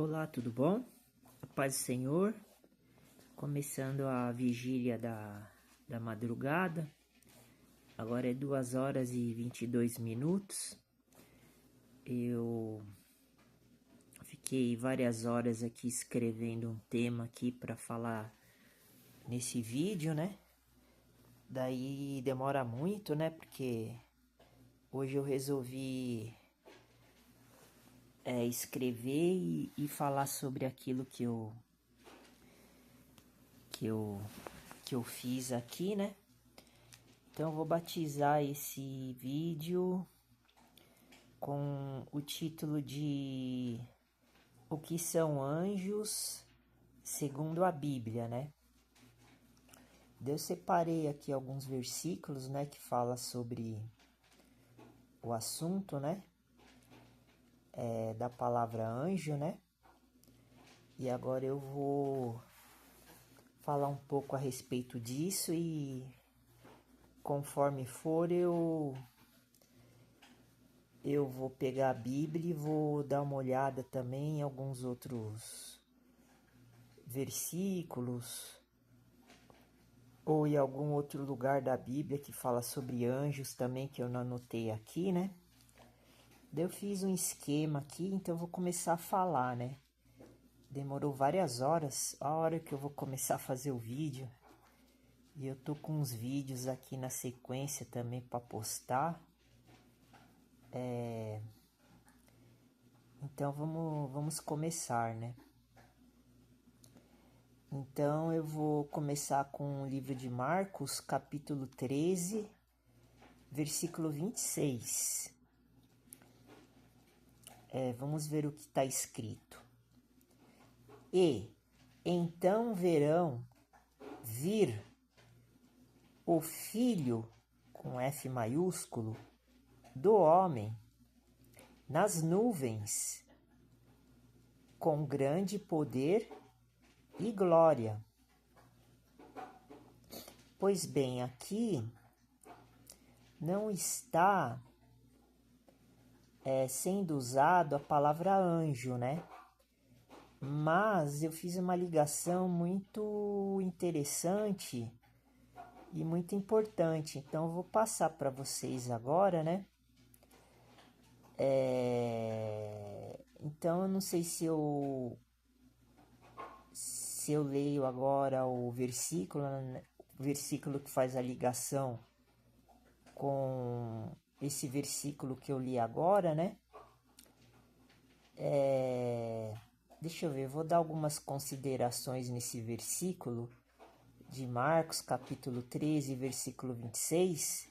Olá, tudo bom? A paz do Senhor, começando a vigília da madrugada, agora é 2 horas e 22 minutos. Eu fiquei várias horas aqui escrevendo um tema aqui para falar nesse vídeo, né? Daí demora muito, né? Porque hoje eu resolvi escrever e falar sobre aquilo que eu fiz aqui, né? Então eu vou batizar esse vídeo com o título de O que são anjos segundo a Bíblia, né? Eu separei aqui alguns versículos, né, que fala sobre o assunto, né, da palavra anjo, né? E agora eu vou falar um pouco a respeito disso e conforme for eu vou pegar a Bíblia e vou dar uma olhada também em alguns outros versículos ou em algum outro lugar da Bíblia que fala sobre anjos também, que eu não anotei aqui, né? Daí eu fiz um esquema aqui, então eu vou começar a falar, né? Demorou várias horas, a hora que eu vou começar a fazer o vídeo. E eu tô com uns vídeos aqui na sequência também para postar. Então vamos começar, né? Então eu vou começar com o livro de Marcos, capítulo 13, versículo 26. Vamos ver o que está escrito. E então verão vir o Filho, com F maiúsculo, do homem nas nuvens, com grande poder e glória. Pois bem, aqui não está sendo usado a palavra anjo, né? Mas eu fiz uma ligação muito interessante e muito importante. Então eu vou passar para vocês agora, né? Então eu não sei se eu leio agora o versículo, né? O versículo que faz a ligação com esse versículo que eu li agora, né? Deixa eu ver, vou dar algumas considerações nesse versículo de Marcos, capítulo 13, versículo 26,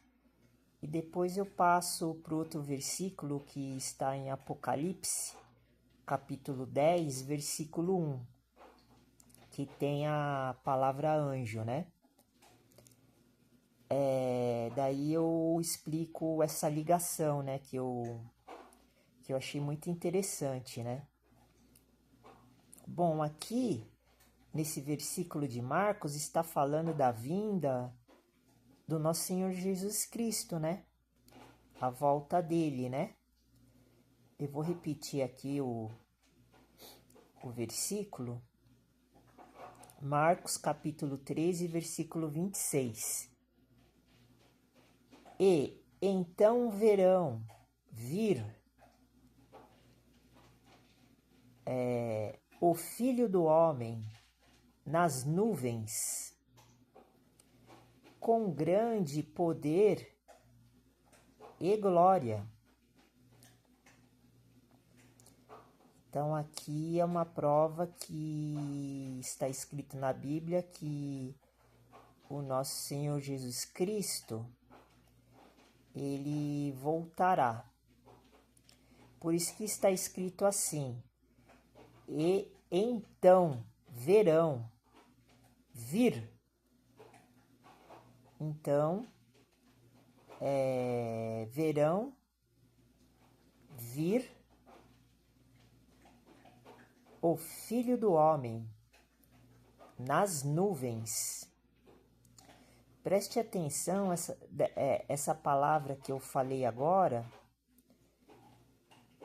e depois eu passo para o outro versículo que está em Apocalipse, capítulo 10, versículo 1, que tem a palavra anjo, né? Daí eu explico essa ligação, né, que eu achei muito interessante, né? Bom, aqui nesse versículo de Marcos está falando da vinda do nosso Senhor Jesus Cristo, né? A volta dele, né? Eu vou repetir aqui o versículo. Marcos capítulo 13, versículo 26. E então verão vir o Filho do Homem nas nuvens, com grande poder e glória. Então aqui é uma prova que está escrito na Bíblia que o nosso Senhor Jesus Cristo, ele voltará. Por isso que está escrito assim: e então verão vir. Então, verão vir o Filho do Homem nas nuvens. Preste atenção, essa palavra que eu falei agora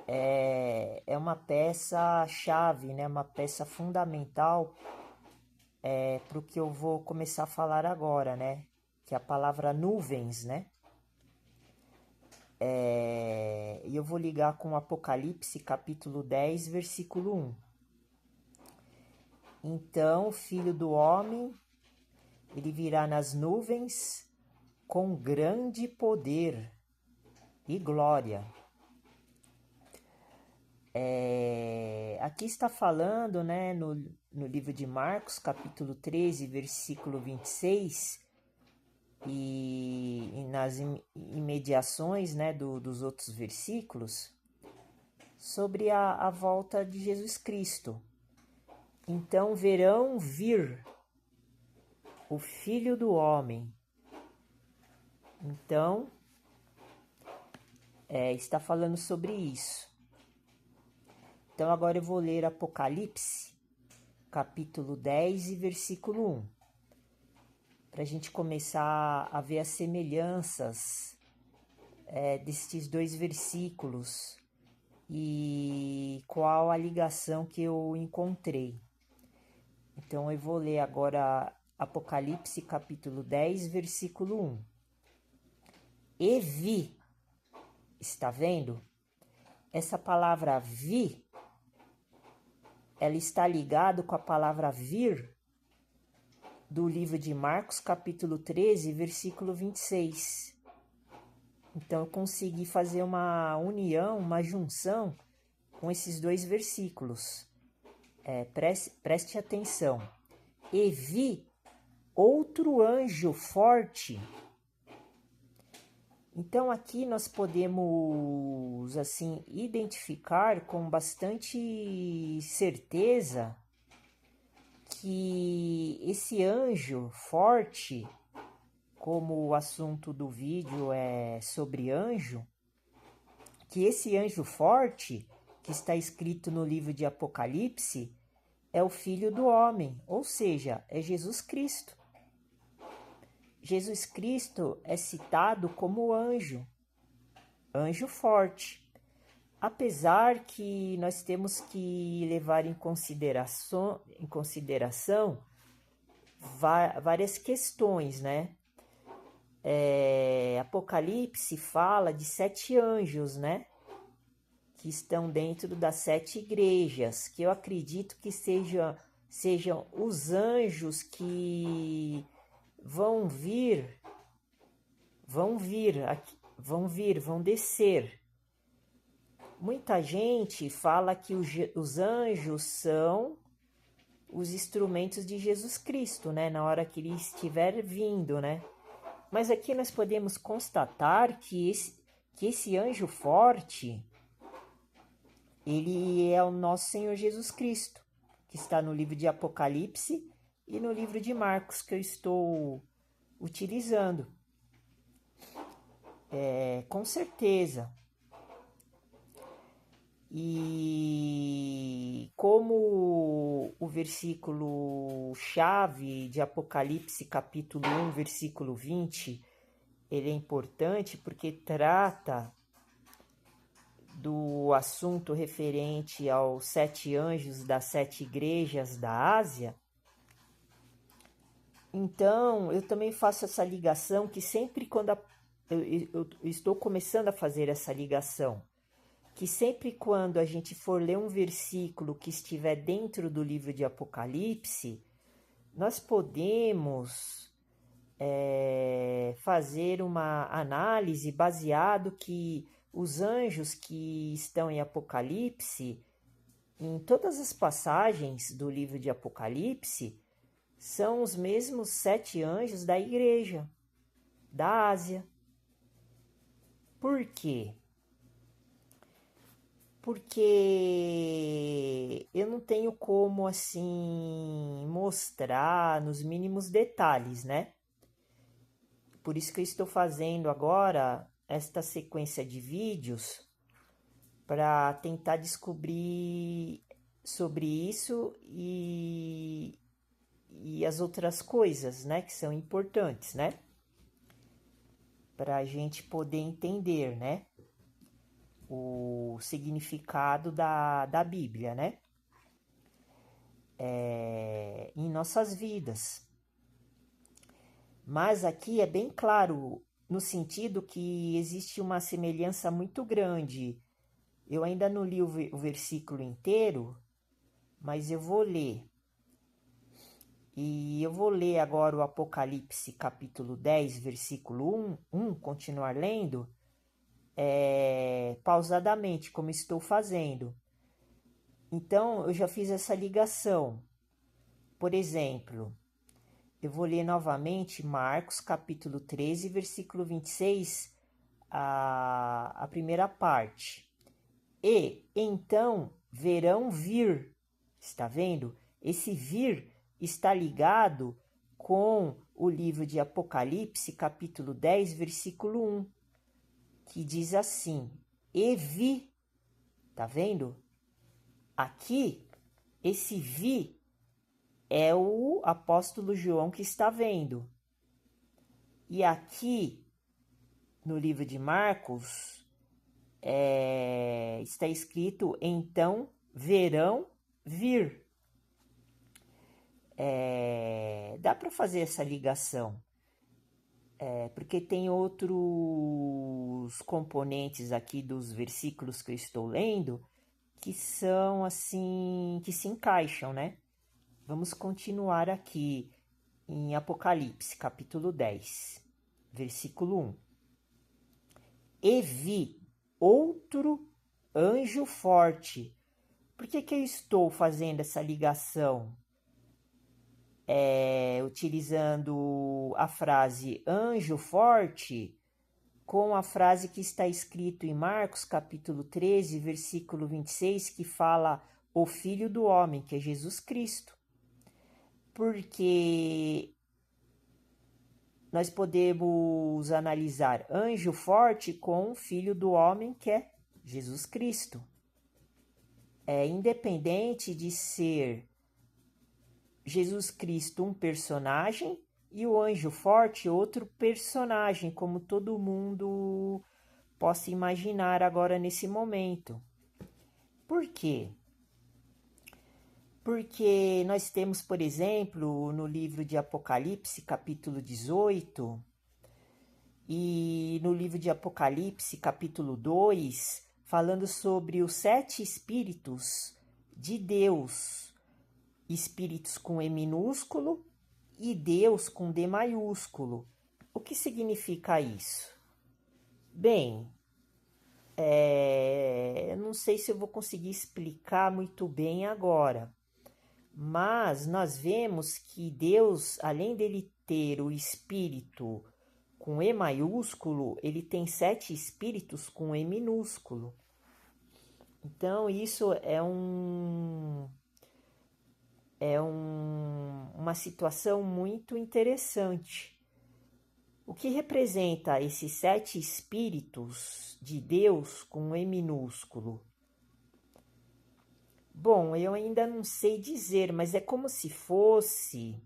é uma peça-chave, né? Uma peça fundamental para o que eu vou começar a falar agora, né? Que é a palavra nuvens, né? E eu vou ligar com Apocalipse, capítulo 10, versículo 1. Então, o Filho do Homem, ele virá nas nuvens com grande poder e glória. Aqui está falando, né, no livro de Marcos, capítulo 13, versículo 26, e nas imediações, né, dos outros versículos, sobre a volta de Jesus Cristo. Então verão vir o Filho do Homem. Então, está falando sobre isso. Então agora eu vou ler Apocalipse, capítulo 10 e versículo 1. Para a gente começar a ver as semelhanças destes dois versículos e qual a ligação que eu encontrei. Então eu vou ler agora Apocalipse capítulo 10, versículo 1. E vi, está vendo? Essa palavra vi, ela está ligada com a palavra vir do livro de Marcos capítulo 13, versículo 26. Então eu consegui fazer uma união, uma junção com esses dois versículos. Preste atenção. E vi outro anjo forte. Então aqui nós podemos assim identificar com bastante certeza que esse anjo forte, como o assunto do vídeo é sobre anjo, que esse anjo forte que está escrito no livro de Apocalipse é o Filho do Homem, ou seja, é Jesus Cristo. Jesus Cristo é citado como anjo forte. Apesar que nós temos que levar em consideração várias questões, né? Apocalipse fala de 7 anjos, né? Que estão dentro das 7 igrejas, que eu acredito que sejam os anjos que vão descer. Muita gente fala que os anjos são os instrumentos de Jesus Cristo, né? Na hora que ele estiver vindo, né? Mas aqui nós podemos constatar que esse anjo forte, ele é o nosso Senhor Jesus Cristo, que está no livro de Apocalipse e no livro de Marcos, que eu estou utilizando. Com certeza. E como o versículo chave de Apocalipse, capítulo 1, versículo 20, ele é importante porque trata do assunto referente aos 7 anjos das 7 igrejas da Ásia. Então, eu também faço essa ligação que sempre quando eu estou começando a fazer essa ligação, que sempre quando a gente for ler um versículo que estiver dentro do livro de Apocalipse, nós podemos fazer uma análise baseado que os anjos que estão em Apocalipse, em todas as passagens do livro de Apocalipse, são os mesmos 7 anjos da igreja da Ásia. Por quê? Porque eu não tenho como assim mostrar nos mínimos detalhes, né? Por isso que eu estou fazendo agora esta sequência de vídeos para tentar descobrir sobre isso e as outras coisas, né, que são importantes, né? Para a gente poder entender, né? o significado da Bíblia, né? Em nossas vidas. Mas aqui é bem claro no sentido que existe uma semelhança muito grande. Eu ainda não li o versículo inteiro, mas eu vou ler. E eu vou ler agora o Apocalipse capítulo 10, versículo 1, continuar lendo, pausadamente, como estou fazendo. Então, eu já fiz essa ligação. Por exemplo, eu vou ler novamente Marcos capítulo 13, versículo 26, a primeira parte. E então verão vir, está vendo? Esse vir está ligado com o livro de Apocalipse, capítulo 10, versículo 1, que diz assim: E vi, tá vendo? Aqui, esse vi é o apóstolo João que está vendo. E aqui, no livro de Marcos, está escrito: então verão vir. Dá para fazer essa ligação, porque tem outros componentes aqui dos versículos que eu estou lendo que são assim, que se encaixam, né? Vamos continuar aqui em Apocalipse, capítulo 10, versículo 1. E vi outro anjo forte. Por que eu estou fazendo essa ligação? Utilizando a frase anjo forte com a frase que está escrito em Marcos capítulo 13, versículo 26, que fala o Filho do Homem, que é Jesus Cristo. Porque nós podemos analisar anjo forte com o Filho do Homem, que é Jesus Cristo. É independente de ser Jesus Cristo um personagem e o anjo forte outro personagem, como todo mundo possa imaginar agora nesse momento. Por quê? Porque nós temos, por exemplo, no livro de Apocalipse, capítulo 18, e no livro de Apocalipse, capítulo 2, falando sobre os 7 espíritos de Deus. Espíritos com E minúsculo e Deus com D maiúsculo. O que significa isso? Bem, eu não sei se eu vou conseguir explicar muito bem agora, mas nós vemos que Deus, além dele ter o espírito com E maiúsculo, ele tem 7 espíritos com E minúsculo. Então, isso uma situação muito interessante. O que representa esses 7 espíritos de Deus com E minúsculo? Bom, eu ainda não sei dizer, mas é como se fosse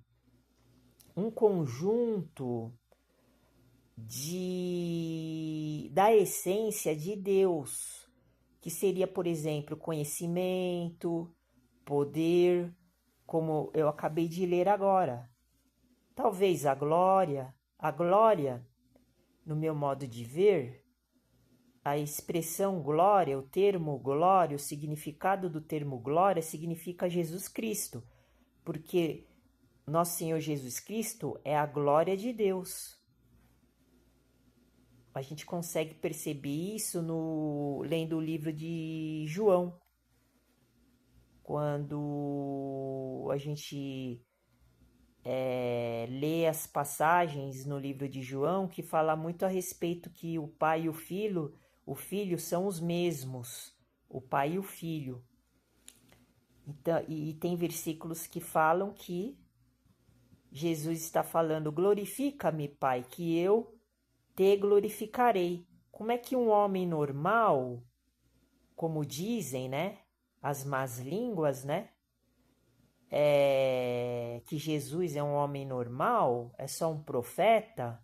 um conjunto da essência de Deus, que seria, por exemplo, conhecimento, poder, como eu acabei de ler agora. Talvez a glória, no meu modo de ver, a expressão glória, o termo glória, o significado do termo glória significa Jesus Cristo, porque nosso Senhor Jesus Cristo é a glória de Deus. A gente consegue perceber isso lendo o livro de João, quando a gente lê as passagens no livro de João que fala muito a respeito que o pai e o filho são os mesmos, o pai e o filho. Então, e tem versículos que falam que Jesus está falando: glorifica-me, Pai, que eu te glorificarei. Como é que um homem normal, como dizem, né, as más línguas, né, que Jesus é um homem normal, é só um profeta,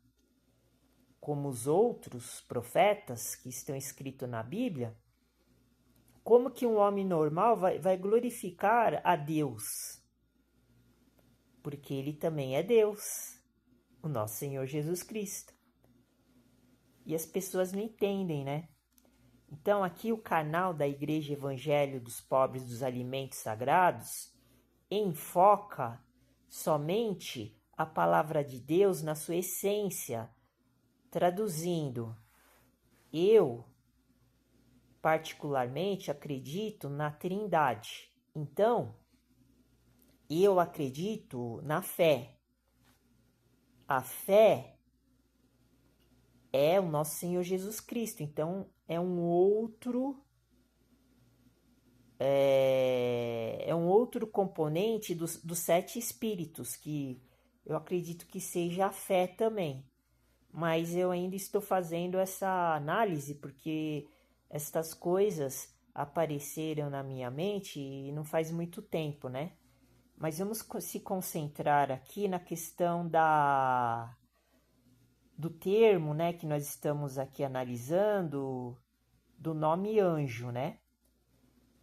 como os outros profetas que estão escritos na Bíblia? como que um homem normal vai glorificar a Deus? Porque ele também é Deus, o nosso Senhor Jesus Cristo. E as pessoas não entendem, né? Então, aqui o canal da Igreja Evangelho dos Pobres dos Alimentos Sagrados enfoca somente a palavra de Deus na sua essência, traduzindo, eu particularmente acredito na Trindade. Então, eu acredito na fé. A fé é o nosso Senhor Jesus Cristo. Então, é um outro componente dos 7 espíritos, que eu acredito que seja a fé também. Mas eu ainda estou fazendo essa análise, porque estas coisas apareceram na minha mente e não faz muito tempo, né? Mas vamos se concentrar aqui na questão do termo, né, que nós estamos aqui analisando, do nome anjo, né?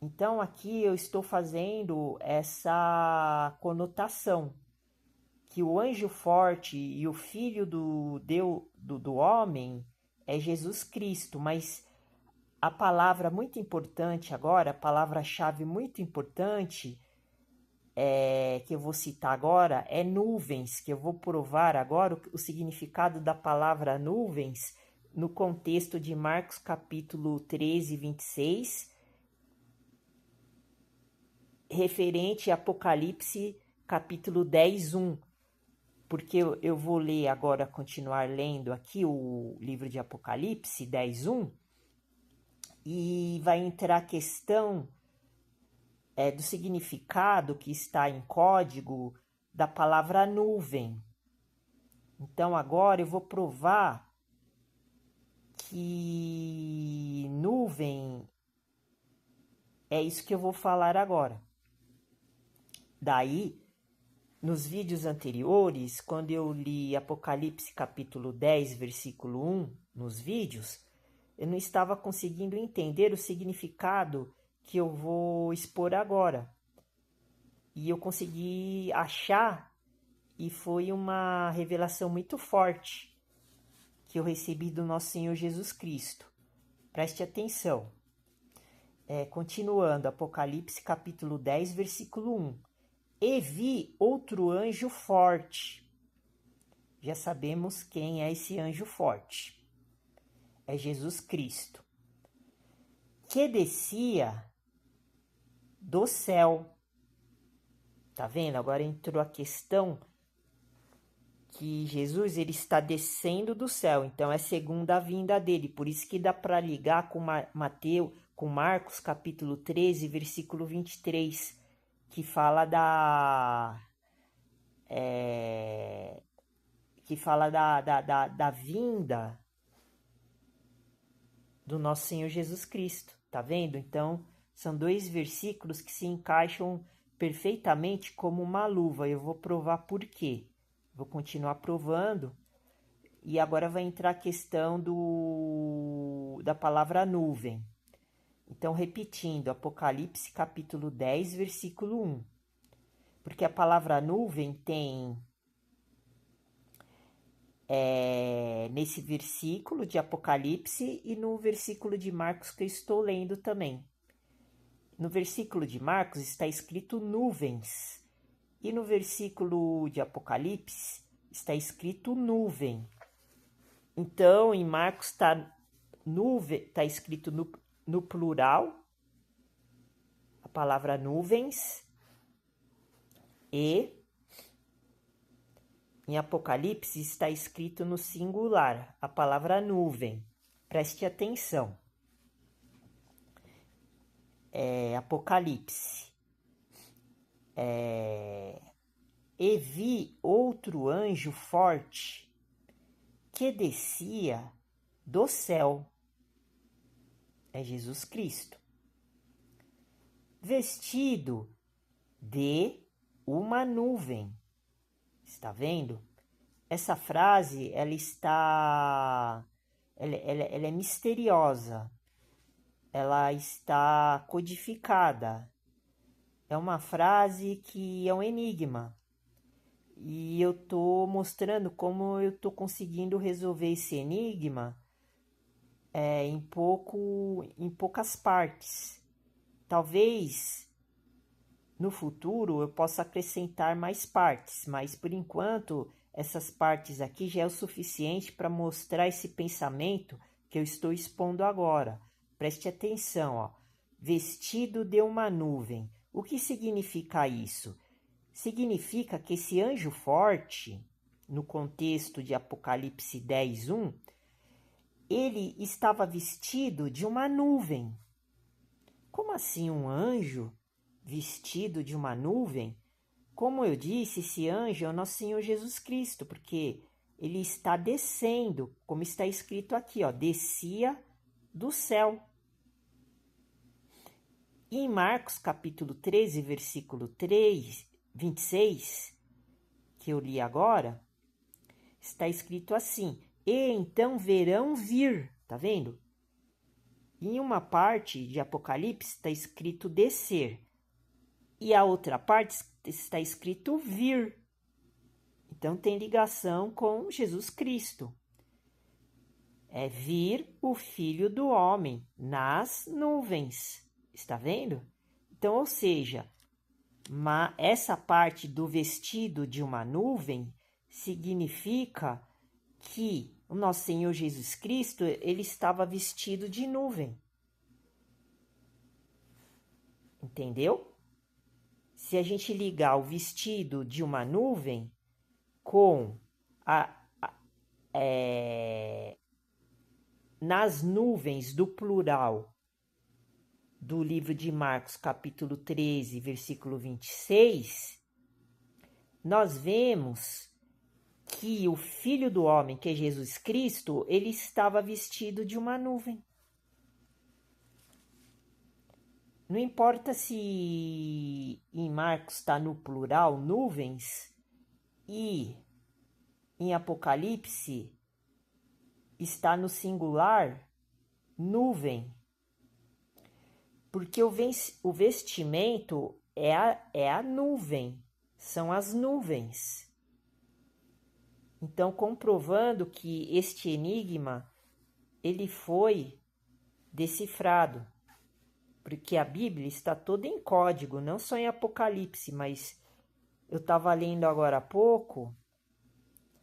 Então aqui eu estou fazendo essa conotação, que o anjo forte e o filho do homem é Jesus Cristo, mas a palavra muito importante agora, a palavra-chave muito importante, que eu vou citar agora, é nuvens, que eu vou provar agora o significado da palavra nuvens no contexto de Marcos capítulo 13, 26, referente a Apocalipse capítulo 10, 1. Porque eu vou ler agora, continuar lendo aqui o livro de Apocalipse 10, 1, e vai entrar a questão do significado que está em código da palavra nuvem. Então agora eu vou provar que nuvem é isso que eu vou falar agora. Daí, nos vídeos anteriores, quando eu li Apocalipse capítulo 10, versículo 1, nos vídeos, eu não estava conseguindo entender o significado que eu vou expor agora. E eu consegui achar, e foi uma revelação muito forte que eu recebi do nosso Senhor Jesus Cristo. Preste atenção. Continuando, Apocalipse capítulo 10, versículo 1. E vi outro anjo forte. Já sabemos quem é esse anjo forte. É Jesus Cristo. Que descia do céu. Tá vendo? Agora entrou a questão que Jesus ele está descendo do céu. Então é segunda vinda dele. Por isso que dá para ligar com Mateus, com Marcos capítulo 13, versículo 23, que fala da vinda do nosso Senhor Jesus Cristo, tá vendo? Então, são 2 versículos que se encaixam perfeitamente como uma luva. Eu vou provar por quê. Vou continuar provando. E agora vai entrar a questão da palavra nuvem. Então, repetindo, Apocalipse capítulo 10, versículo 1. Porque a palavra nuvem tem nesse versículo de Apocalipse e no versículo de Marcos que eu estou lendo também. No versículo de Marcos está escrito nuvens e no versículo de Apocalipse está escrito nuvem. Então, em Marcos está escrito no plural a palavra nuvens, e em Apocalipse está escrito no singular a palavra nuvem. Preste atenção. Apocalipse. E vi outro anjo forte que descia do céu. É Jesus Cristo. Vestido de uma nuvem. Está vendo? Essa frase, ela é misteriosa. ela está codificada. É uma frase que é um enigma. E eu estou mostrando como eu estou conseguindo resolver esse enigma em poucas partes. Talvez no futuro eu possa acrescentar mais partes, mas por enquanto essas partes aqui já é o suficiente para mostrar esse pensamento que eu estou expondo agora. Preste atenção, ó. Vestido de uma nuvem. O que significa isso? Significa que esse anjo forte, no contexto de Apocalipse 10:1, ele estava vestido de uma nuvem. Como assim um anjo vestido de uma nuvem? Como eu disse, esse anjo é o nosso Senhor Jesus Cristo, porque ele está descendo, como está escrito aqui, ó, descia do céu. E em Marcos capítulo 13, versículo 26, que eu li agora, está escrito assim: e então verão vir, tá vendo? Em uma parte de Apocalipse está escrito descer, e a outra parte está escrito vir. Então tem ligação com Jesus Cristo. É vir o Filho do Homem nas nuvens. Está vendo? Então, ou seja, essa parte do vestido de uma nuvem significa que o nosso Senhor Jesus Cristo, ele estava vestido de nuvem. Entendeu? Se a gente ligar o vestido de uma nuvem com nas nuvens do plural do livro de Marcos, capítulo 13, versículo 26, nós vemos que o Filho do Homem, que é Jesus Cristo, ele estava vestido de uma nuvem. Não importa se em Marcos está no plural, nuvens, e em Apocalipse está no singular, nuvem. Porque o vestimento é a nuvem, são as nuvens. Então, comprovando que este enigma, ele foi decifrado. Porque a Bíblia está toda em código, não só em Apocalipse, mas eu estava lendo agora há pouco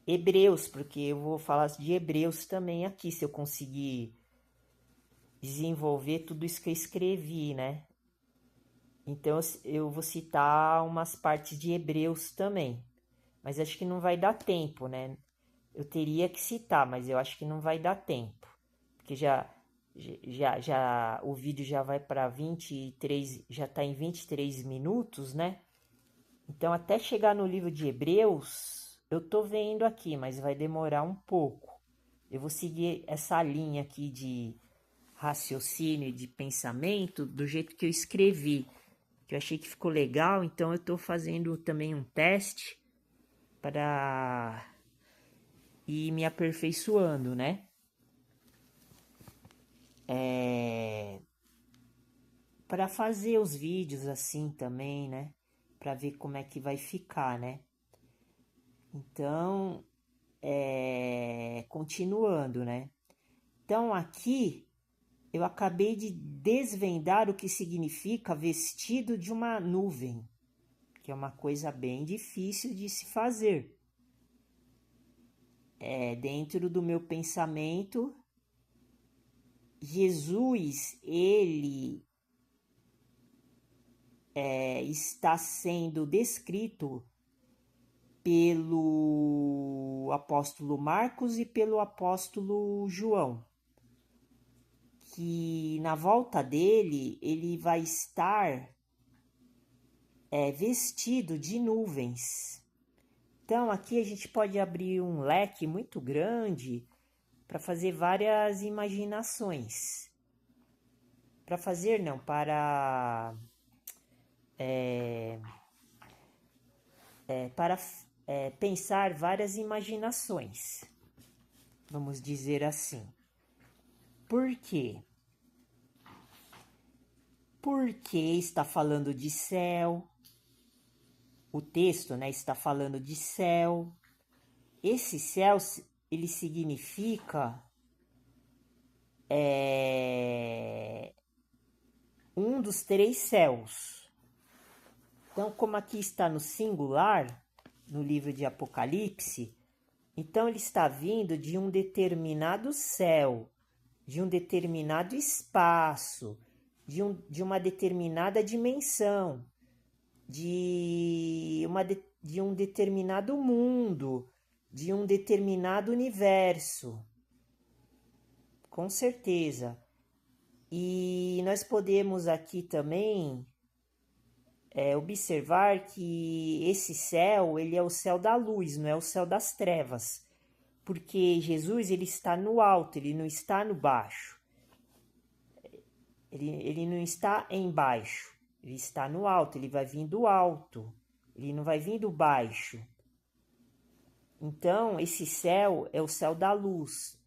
Hebreus, porque eu vou falar de Hebreus também aqui, se eu conseguir desenvolver tudo isso que eu escrevi, né? Então eu vou citar umas partes de Hebreus também, mas acho que não vai dar tempo, né? Eu teria que citar, mas eu acho que não vai dar tempo, porque já o vídeo já vai para 23, já está em 23 minutos, né? Então até chegar no livro de Hebreus, eu tô vendo aqui, mas vai demorar um pouco. Eu vou seguir essa linha aqui de raciocínio e de pensamento do jeito que eu escrevi, que eu achei que ficou legal, então eu estou fazendo também um teste para ir me aperfeiçoando, né? Para fazer os vídeos assim também, né? Para ver como é que vai ficar, né? Então, continuando, né? Então aqui eu acabei de desvendar o que significa vestido de uma nuvem, que é uma coisa bem difícil de se fazer. Dentro do meu pensamento, Jesus, ele está sendo descrito pelo apóstolo Marcos e pelo apóstolo João, que na volta dele, ele vai estar vestido de nuvens. Então, aqui a gente pode abrir um leque muito grande para fazer várias imaginações. Para pensar várias imaginações, vamos dizer assim. Por quê? Porque está falando de céu. O texto, né, está falando de céu. Esse céu, ele significa um dos três céus. Então, como aqui está no singular, no livro de Apocalipse, então ele está vindo de um determinado céu, de um determinado espaço, de uma determinada dimensão, de um determinado mundo, de um determinado universo. Com certeza. E nós podemos aqui também observar que esse céu, ele é o céu da luz, não é o céu das trevas. Porque Jesus, ele está no alto, ele não está no baixo. Ele não está embaixo, ele está no alto, ele vai vir do alto, ele não vai vir do baixo. Então, esse céu é o céu da luz.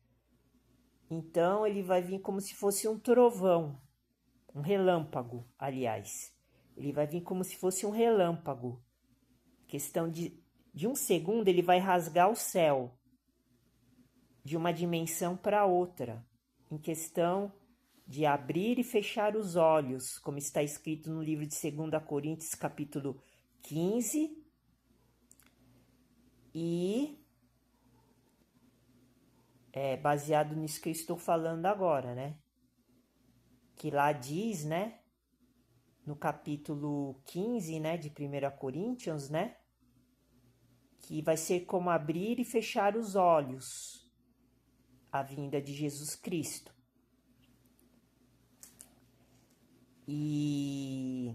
Então, ele vai vir como se fosse um trovão, um relâmpago, aliás. Ele vai vir como se fosse um relâmpago. Questão de um segundo, ele vai rasgar o céu de uma dimensão para outra, em questão de abrir e fechar os olhos, como está escrito no livro de 2 Coríntios, capítulo 15, e é baseado nisso que eu estou falando agora, né? Que lá diz, né, no capítulo 15, né, de 1 Coríntios, né, que vai ser como abrir e fechar os olhos, a vinda de Jesus Cristo. E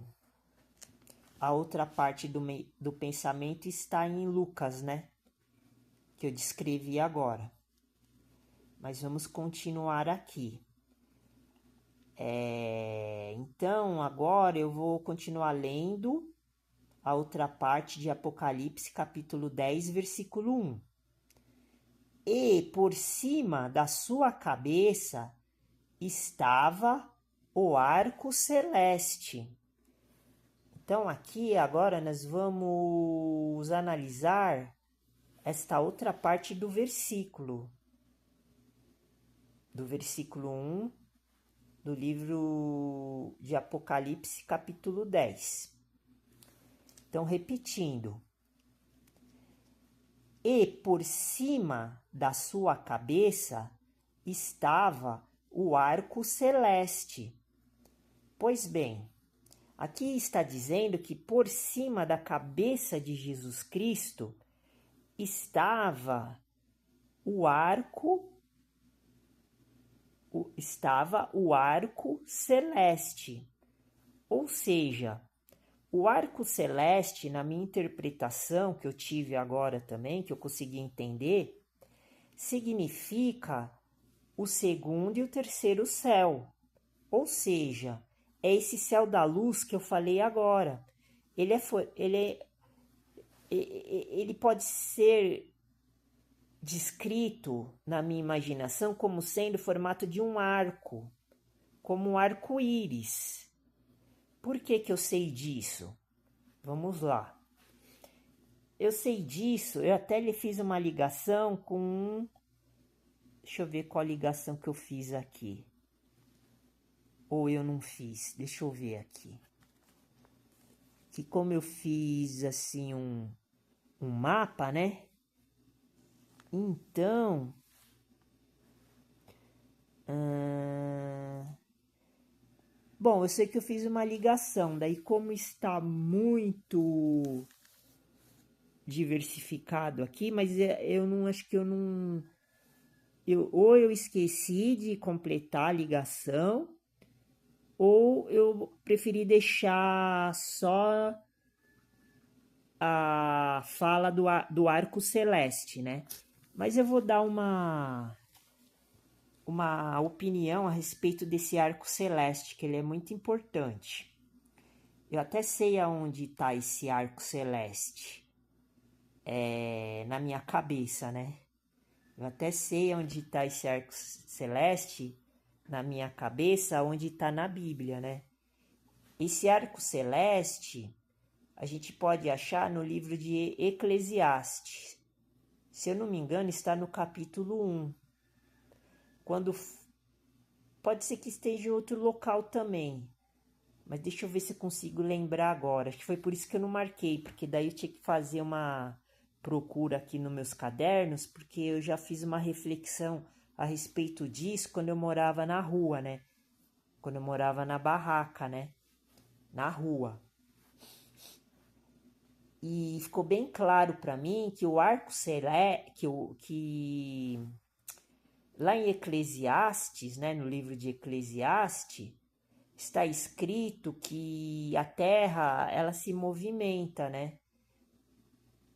a outra parte do pensamento está em Lucas, né, que eu descrevi agora. Mas vamos continuar aqui. Então, agora eu vou continuar lendo a outra parte de Apocalipse, capítulo 10, versículo 1. E por cima da sua cabeça estava o arco celeste. Então, aqui agora nós vamos analisar esta outra parte do versículo 1 do livro de Apocalipse, capítulo 10. Então, repetindo. E por cima da sua cabeça estava o arco celeste. Pois bem, aqui está dizendo que por cima da cabeça de Jesus Cristo estava o arco celeste. Ou seja, o arco celeste, na minha interpretação, que eu tive agora também, que eu consegui entender, significa o segundo e o terceiro céu. Ou seja, é esse céu da luz que eu falei agora. Ele pode ser descrito na minha imaginação como sendo o formato de um arco, como um arco-íris. Por que eu sei disso? Vamos lá. Eu sei disso, eu até lhe fiz uma ligação com... Deixa eu ver qual ligação que eu fiz aqui. Ou eu não fiz, deixa eu ver aqui. Que como eu fiz assim um mapa, né? Então... Bom, eu sei que eu fiz uma ligação, daí como está muito diversificado aqui, mas eu não acho que eu não... ou eu esqueci de completar a ligação, ou eu preferi deixar só a fala do arco celeste, né? Mas eu vou dar uma opinião a respeito desse arco celeste, que ele é muito importante. Eu até sei aonde está esse arco celeste, na minha cabeça, né? Eu até sei onde está esse arco celeste na minha cabeça, onde está na Bíblia, né? Esse arco celeste a gente pode achar no livro de Eclesiastes. Se eu não me engano, está no capítulo 1. Quando pode ser que esteja em outro local também, mas deixa eu ver se eu consigo lembrar agora. Acho que foi por isso que eu não marquei, porque daí eu tinha que fazer uma procura aqui nos meus cadernos, porque eu já fiz uma reflexão a respeito disso quando eu morava na rua, né? Quando eu morava na barraca, né? Na rua. E ficou bem claro para mim que o arco celeste, que lá em Eclesiastes, né, no livro de Eclesiastes, está escrito que a terra, ela se movimenta, né?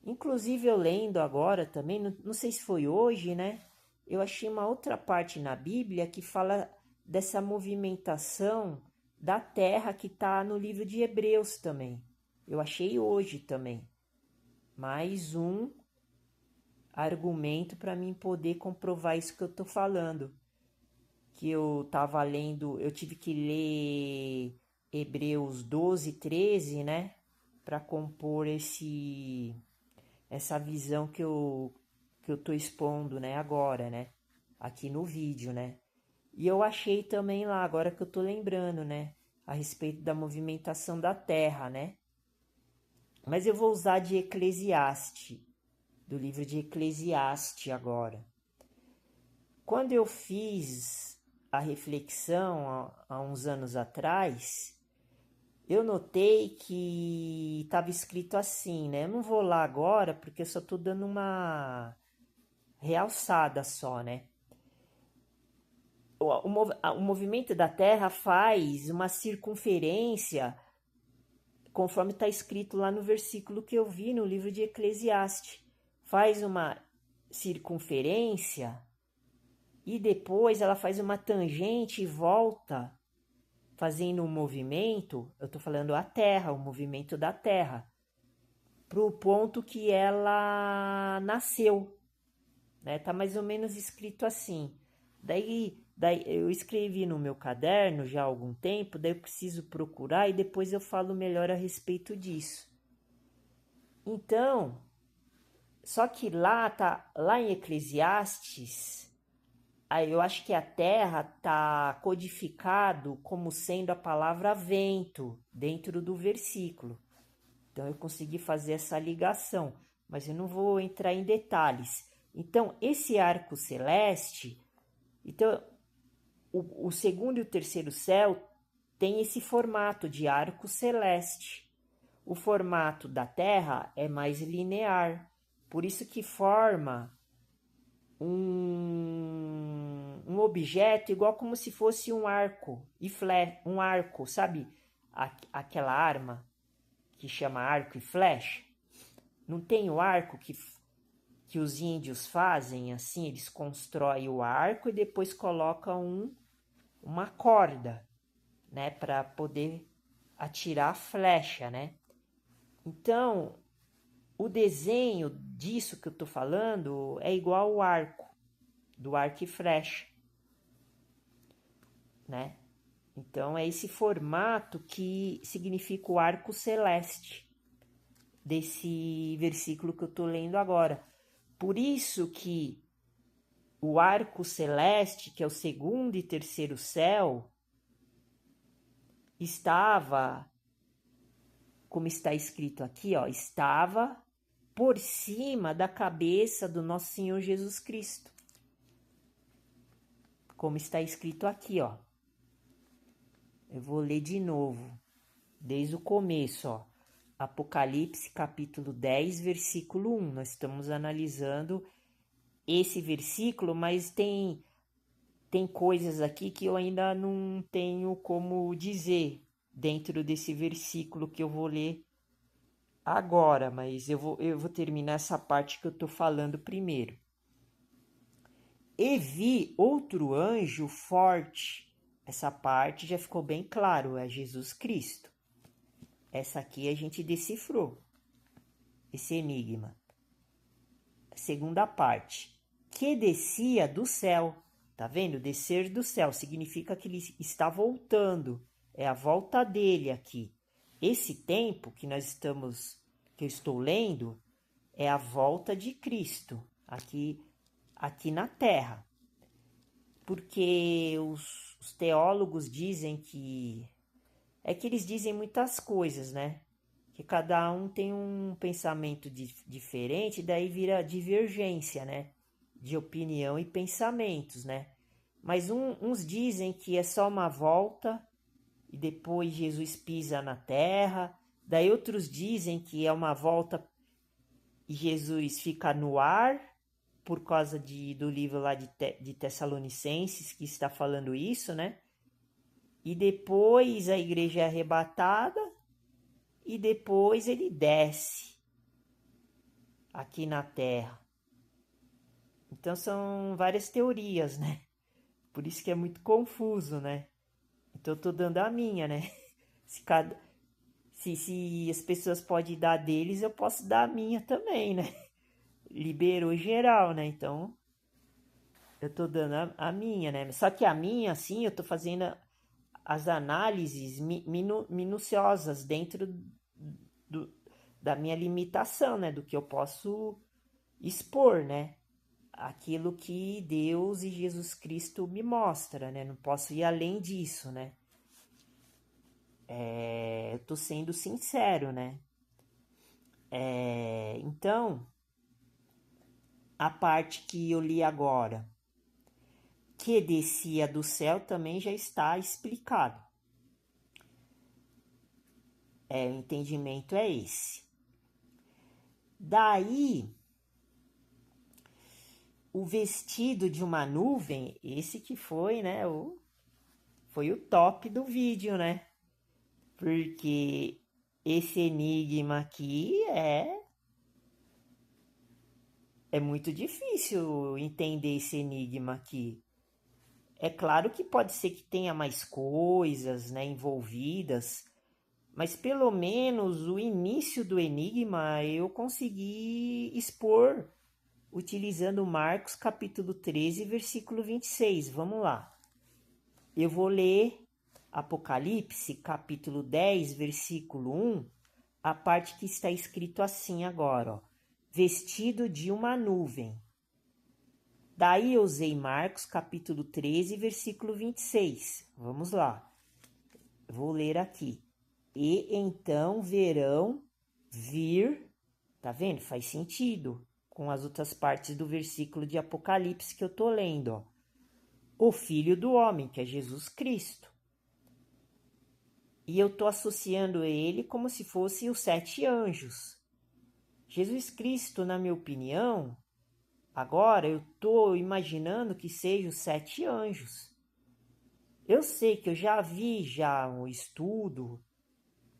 Inclusive eu lendo agora também, não sei se foi hoje, né? Eu achei uma outra parte na Bíblia que fala dessa movimentação da terra que está no livro de Hebreus também. Eu achei hoje também. Mais um argumento para mim poder comprovar isso que eu estou falando. Que eu estava lendo, eu tive que ler Hebreus 12, 13, né? Para compor essa visão que eu tô expondo, né, agora, né? Aqui no vídeo, né? E eu achei também lá, agora que eu tô lembrando, né? A respeito da movimentação da Terra, né? Mas eu vou usar de Eclesiastes, do livro de Eclesiastes agora. Quando eu fiz a reflexão há uns anos atrás, eu notei que estava escrito assim, né? Eu não vou lá agora porque eu só estou dando uma realçada só, né? O movimento da Terra faz uma circunferência, conforme está escrito lá no versículo que eu vi no livro de Eclesiastes. Faz uma circunferência e depois ela faz uma tangente e volta fazendo um movimento. Eu estou falando a Terra, o movimento da Terra, para o ponto que ela nasceu, né? Tá mais ou menos escrito assim. Daí eu escrevi no meu caderno já há algum tempo, daí eu preciso procurar e depois eu falo melhor a respeito disso. Então, só que lá em Eclesiastes, aí eu acho que a terra tá codificado como sendo a palavra vento dentro do versículo. Então eu consegui fazer essa ligação, mas eu não vou entrar em detalhes. Então, esse arco celeste, então o segundo e o terceiro céu tem esse formato de arco celeste. O formato da Terra é mais linear, por isso que forma um objeto igual como se fosse um arco um arco, sabe? Aquela arma que chama arco e flecha. Não tem o arco que os índios fazem assim, eles constroem o arco e depois colocam uma corda, né, para poder atirar a flecha, né? Então, o desenho disso que eu tô falando é igual ao arco, do arco e flecha, né? Então, é esse formato que significa o arco celeste desse versículo que eu tô lendo agora. Por isso que o arco celeste, que é o segundo e terceiro céu, estava, como está escrito aqui, ó, estava por cima da cabeça do nosso Senhor Jesus Cristo. Como está escrito aqui, ó. Eu vou ler de novo, desde o começo, ó. Apocalipse capítulo 10, versículo 1. Nós estamos analisando esse versículo, mas tem coisas aqui que eu ainda não tenho como dizer dentro desse versículo que eu vou ler agora, mas eu vou terminar essa parte que eu estou falando primeiro. E vi outro anjo forte. Essa parte já ficou bem claro, é Jesus Cristo. Essa aqui a gente decifrou, esse enigma. A segunda parte, que descia do céu. Tá vendo? Descer do céu significa que ele está voltando. é a volta dele aqui. Esse tempo que eu estou lendo, é a volta de Cristo aqui na Terra. Porque os teólogos dizem que... É que eles dizem muitas coisas, né? Que cada um tem um pensamento diferente, daí vira divergência, né? De opinião e pensamentos, né? Mas uns dizem que é só uma volta e depois Jesus pisa na terra. Daí outros dizem que é uma volta e Jesus fica no ar, por causa do livro lá de Tessalonicenses, que está falando isso, né? E depois a igreja é arrebatada e depois ele desce aqui na terra. Então são várias teorias, né? Por isso que é muito confuso, né? Então eu tô dando a minha, né? Se as pessoas podem dar deles, eu posso dar a minha também, né? Liberou geral, né? Então eu tô dando a minha, né? Só que a minha, assim, eu tô fazendo as análises minuciosas dentro do, da minha limitação, né? Do que eu posso expor, né? Aquilo que Deus e Jesus Cristo me mostra, né? Não posso ir além disso, né? Eu tô sendo sincero, né? Então, a parte que eu li agora, que descia do céu, também já está explicado. O entendimento é esse. Daí, o vestido de uma nuvem, esse que foi, né? Foi o top do vídeo, né? Porque esse enigma aqui é muito difícil entender esse enigma aqui. É claro que pode ser que tenha mais coisas, né, envolvidas, mas pelo menos o início do enigma eu consegui expor utilizando Marcos capítulo 13, versículo 26. Vamos lá. Eu vou ler Apocalipse capítulo 10, versículo 1, a parte que está escrito assim agora, ó. Vestido de uma nuvem. Daí eu usei Marcos capítulo 13, versículo 26. Vamos lá. Vou ler aqui. E então verão vir, tá vendo? Faz sentido com as outras partes do versículo de Apocalipse que eu tô lendo, ó. O Filho do Homem, que é Jesus Cristo. E eu tô associando ele como se fosse os 7 anjos. Jesus Cristo, na minha opinião, agora eu tô imaginando que seja os 7 anjos. Eu sei que eu já vi um estudo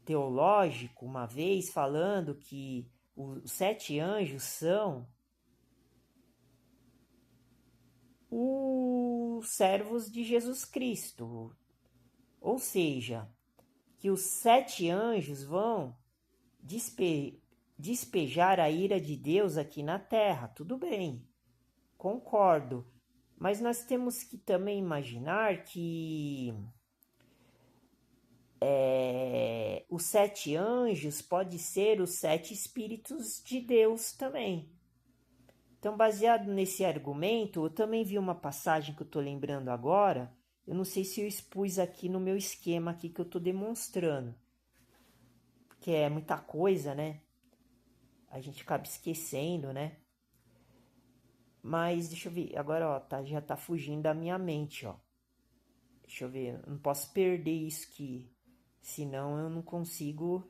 teológico uma vez falando que os 7 anjos são os servos de Jesus Cristo. Ou seja, que os 7 anjos vão despejar a ira de Deus aqui na terra. Tudo bem, concordo. Mas nós temos que também imaginar que os 7 anjos pode ser os 7 espíritos de Deus também. Então, baseado nesse argumento, eu também vi uma passagem que eu estou lembrando agora. Eu não sei se eu expus aqui no meu esquema aqui que eu estou demonstrando. Porque é muita coisa, né? A gente acaba esquecendo, né? Mas deixa eu ver. Agora, ó, já tá fugindo da minha mente, ó. Deixa eu ver. Eu não posso perder isso aqui. Senão eu não consigo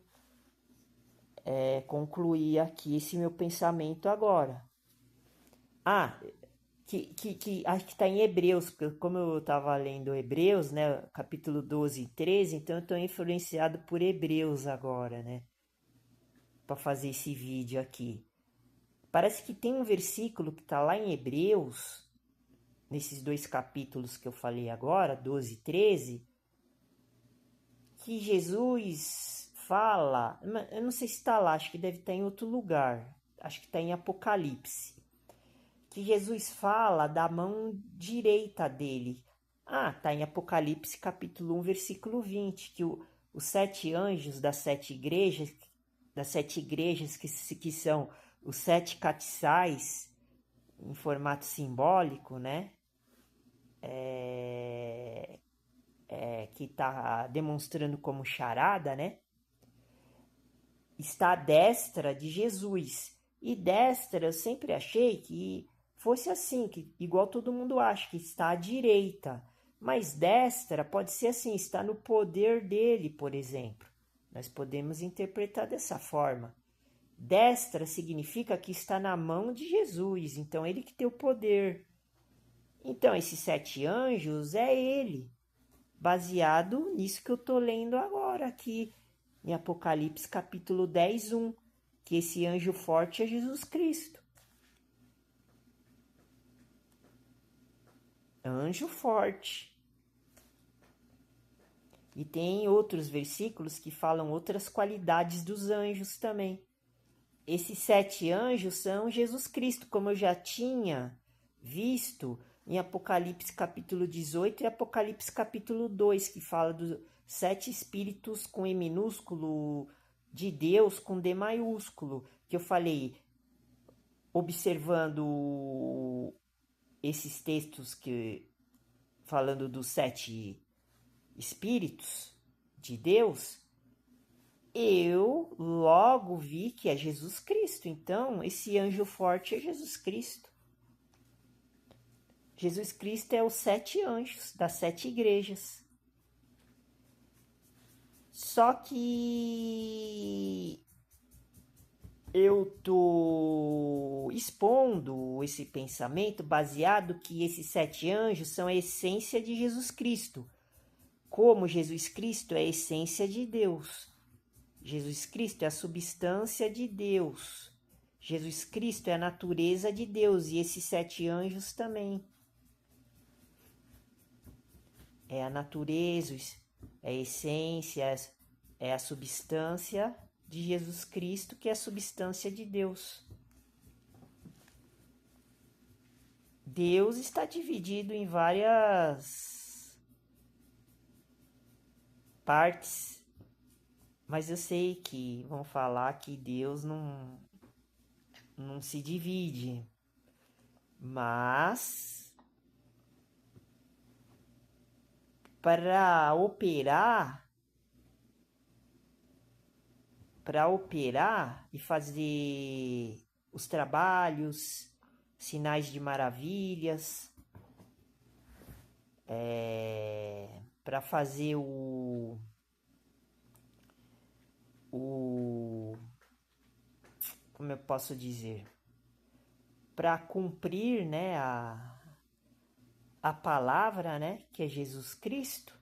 concluir aqui esse meu pensamento agora. Acho que está em Hebreus, porque como eu estava lendo Hebreus, né, capítulo 12 e 13, então eu estou influenciado por Hebreus agora, né, para fazer esse vídeo aqui. Parece que tem um versículo que está lá em Hebreus, nesses 2 capítulos que eu falei agora, 12 e 13, que Jesus fala, eu não sei se está lá, acho que deve estar em outro lugar, acho que está em Apocalipse, que Jesus fala da mão direita dele. Ah, tá em Apocalipse capítulo 1, versículo 20, que os 7 anjos das sete igrejas que são os 7 castiçais, em formato simbólico, né? Que está demonstrando como charada, né? Está à destra de Jesus. E destra, eu sempre achei que fosse assim, que igual todo mundo acha, que está à direita. Mas destra pode ser assim, está no poder dele, por exemplo. Nós podemos interpretar dessa forma. Destra significa que está na mão de Jesus, então ele que tem o poder. Então, esses 7 anjos é ele, baseado nisso que eu estou lendo agora aqui, em Apocalipse capítulo 10, 1, que esse anjo forte é Jesus Cristo. Anjo forte. E tem outros versículos que falam outras qualidades dos anjos também. Esses 7 anjos são Jesus Cristo, como eu já tinha visto em Apocalipse capítulo 18 e Apocalipse capítulo 2, que fala dos 7 espíritos com E minúsculo de Deus com D maiúsculo, que eu falei, observando esses textos que falando dos 7 espíritos de Deus, eu logo vi que é Jesus Cristo. Então, esse anjo forte é Jesus Cristo. Jesus Cristo é os 7 anjos das 7 igrejas. Só que eu tô expondo esse pensamento baseado que esses 7 anjos são a essência de Jesus Cristo. Como Jesus Cristo é a essência de Deus. Jesus Cristo é a substância de Deus. Jesus Cristo é a natureza de Deus e esses 7 anjos também. É a natureza, é a essência, é a substância de Jesus Cristo, que é a substância de Deus. Deus está dividido em várias partes, mas eu sei que vão falar que Deus não se divide, mas para operar e fazer os trabalhos, sinais de maravilhas, para fazer como eu posso dizer, para cumprir, né, a palavra, né, que é Jesus Cristo,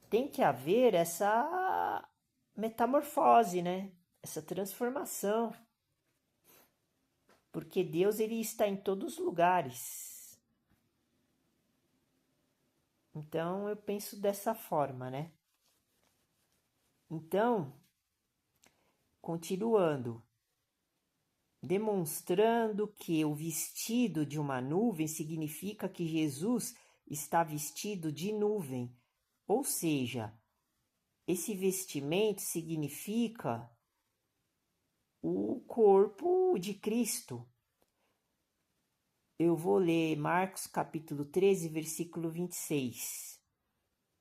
tem que haver essa metamorfose, né, essa transformação, porque Deus ele está em todos os lugares. Então eu penso dessa forma, né? Então, continuando, demonstrando que o vestido de uma nuvem significa que Jesus está vestido de nuvem, ou seja, esse vestimento significa o corpo de Cristo. Eu vou ler Marcos capítulo 13, versículo 26,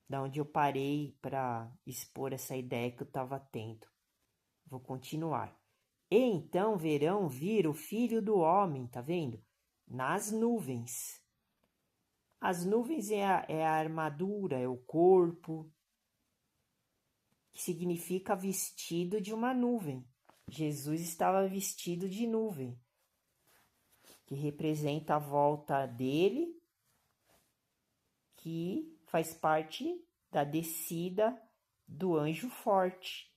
da onde eu parei para expor essa ideia que eu estava tendo. Vou continuar. E então verão vir o Filho do Homem, tá vendo? Nas nuvens. As nuvens é a armadura, é o corpo, que significa vestido de uma nuvem. Jesus estava vestido de nuvem, que representa a volta dele, que faz parte da descida do anjo forte,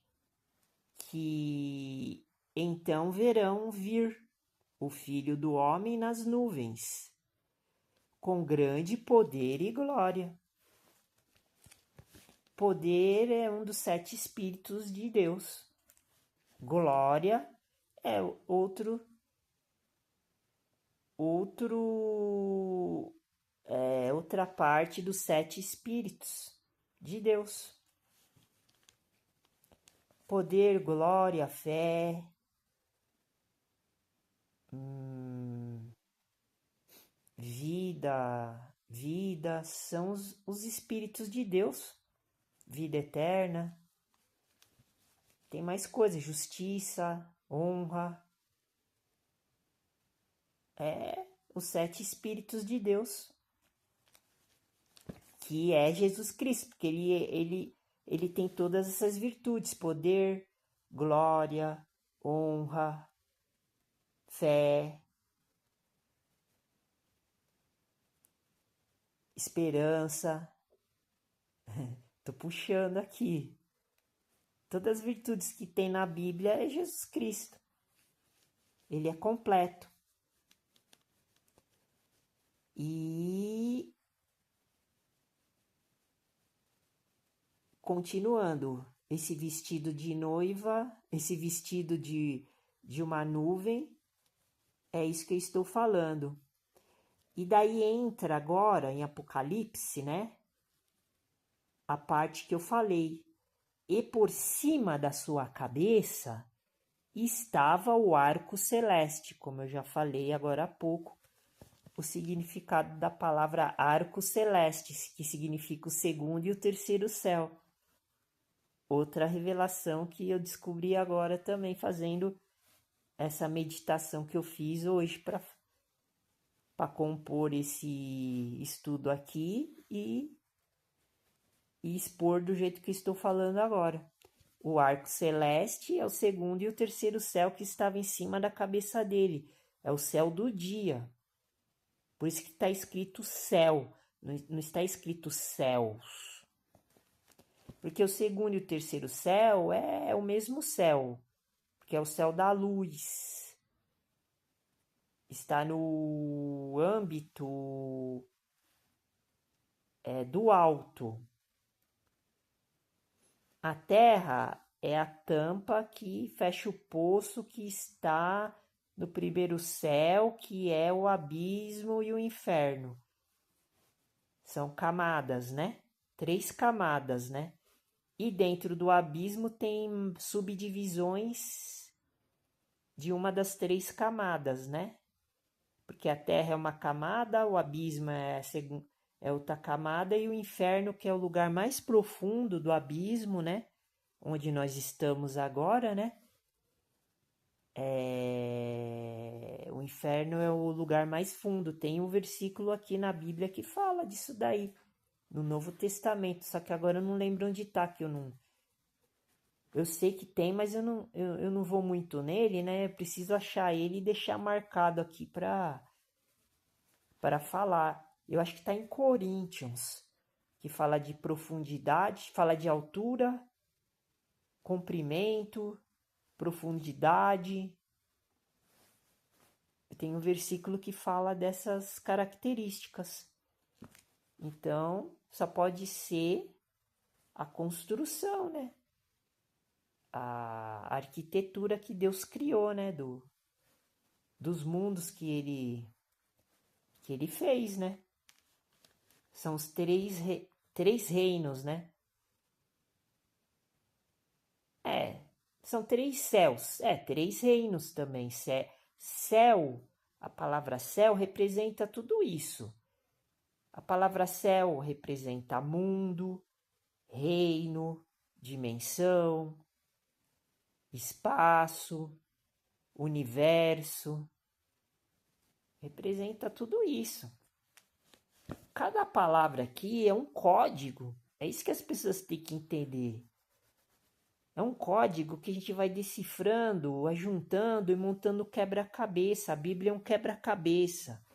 que então verão vir o Filho do Homem nas nuvens, com grande poder e glória. Poder é um dos 7 espíritos de Deus. Glória é outro é outra parte dos 7 Espíritos de Deus. Poder, glória, fé, vida, são os Espíritos de Deus. Vida eterna. Tem mais coisas, justiça, honra. É os 7 Espíritos de Deus, que é Jesus Cristo, porque ele tem todas essas virtudes: poder, glória, honra, fé, esperança. Tô puxando aqui. Todas as virtudes que tem na Bíblia é Jesus Cristo. Ele é completo. E continuando, esse vestido de noiva, esse vestido de uma nuvem, é isso que eu estou falando. E daí entra agora em Apocalipse, né? A parte que eu falei. E por cima da sua cabeça estava o arco celeste, como eu já falei agora há pouco. O significado da palavra arco celeste, que significa o segundo e o terceiro céu. Outra revelação que eu descobri agora também fazendo essa meditação que eu fiz hoje para compor esse estudo aqui e expor do jeito que estou falando agora. O arco celeste é o segundo e o terceiro céu que estava em cima da cabeça dele. É o céu do dia. Por isso que está escrito céu, não está escrito céus. Porque o segundo e o terceiro céu é o mesmo céu, que é o céu da luz. Está no âmbito do alto. A terra é a tampa que fecha o poço que está no primeiro céu, que é o abismo e o inferno. São camadas, né? 3 camadas, né? E dentro do abismo tem subdivisões de uma das 3 camadas, né? Porque a terra é uma camada, o abismo é outra camada e o inferno, que é o lugar mais profundo do abismo, né? Onde nós estamos agora, né? O inferno é o lugar mais fundo. Tem um versículo aqui na Bíblia que fala disso daí, no Novo Testamento, só que agora eu não lembro onde tá, que eu sei que tem, mas eu não vou muito nele, né? Eu preciso achar ele e deixar marcado aqui para falar. Eu acho que está em Coríntios, que fala de profundidade, fala de altura, comprimento, profundidade. Tem um versículo que fala dessas características. Então, só pode ser a construção, né? A arquitetura que Deus criou, né? Dos mundos que ele fez, né? São os três reinos, né? São 3 céus. 3 reinos também. Céu, a palavra céu representa tudo isso. A palavra céu representa mundo, reino, dimensão, espaço, universo. Representa tudo isso. Cada palavra aqui é um código. É isso que as pessoas têm que entender. É um código que a gente vai decifrando, ajuntando e montando quebra-cabeça. A Bíblia é um quebra-cabeça.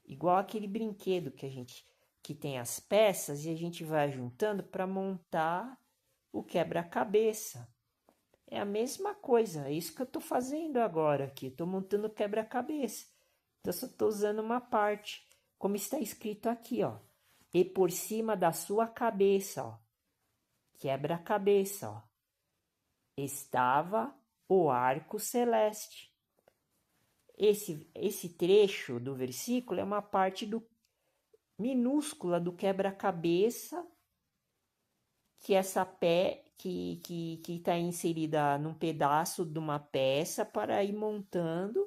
Igual aquele brinquedo que tem as peças e a gente vai juntando para montar o quebra-cabeça. É a mesma coisa, é isso que eu estou fazendo agora aqui. Estou montando o quebra-cabeça. Então, eu só estou usando uma parte, como está escrito aqui, ó. E por cima da sua cabeça, ó. Quebra-cabeça, ó. Estava o arco celeste. Esse trecho do versículo é uma parte minúscula do quebra-cabeça que essa que está inserida num pedaço de uma peça para ir montando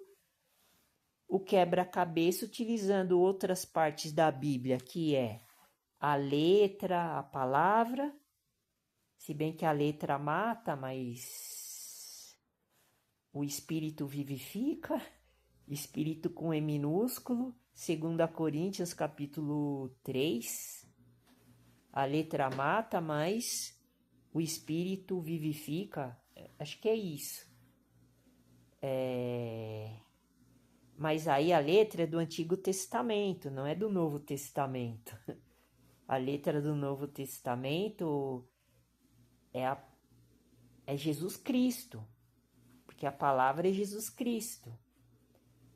o quebra-cabeça utilizando outras partes da Bíblia, que é a letra, a palavra, se bem que a letra mata, mas o espírito vivifica, espírito com E minúsculo, 2 Coríntios capítulo 3, a letra mata, mas o espírito vivifica, acho que é isso. Mas aí a letra é do Antigo Testamento, não é do Novo Testamento. A letra do Novo Testamento é Jesus Cristo, porque a palavra é Jesus Cristo.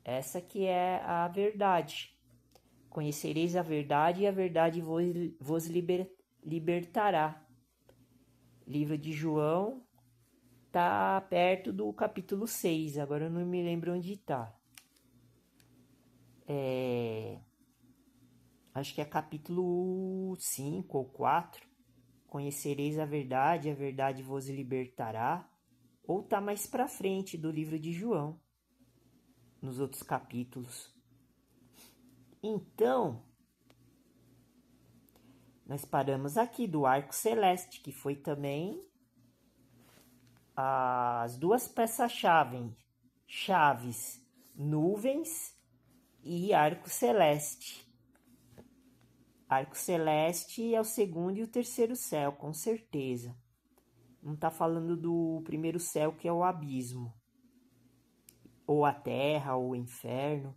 Essa que é a verdade. Conhecereis a verdade e a verdade vos libertará. Livro de João está perto do capítulo 6, agora eu não me lembro onde está. Acho que é capítulo 5 ou 4. Conhecereis a verdade vos libertará. Ou está mais para frente do livro de João, nos outros capítulos. Então, nós paramos aqui do arco celeste, que foi também as duas chaves, nuvens e arco celeste. Arco celeste é o segundo e o terceiro céu, com certeza. Não está falando do primeiro céu, que é o abismo, ou a terra, ou o inferno.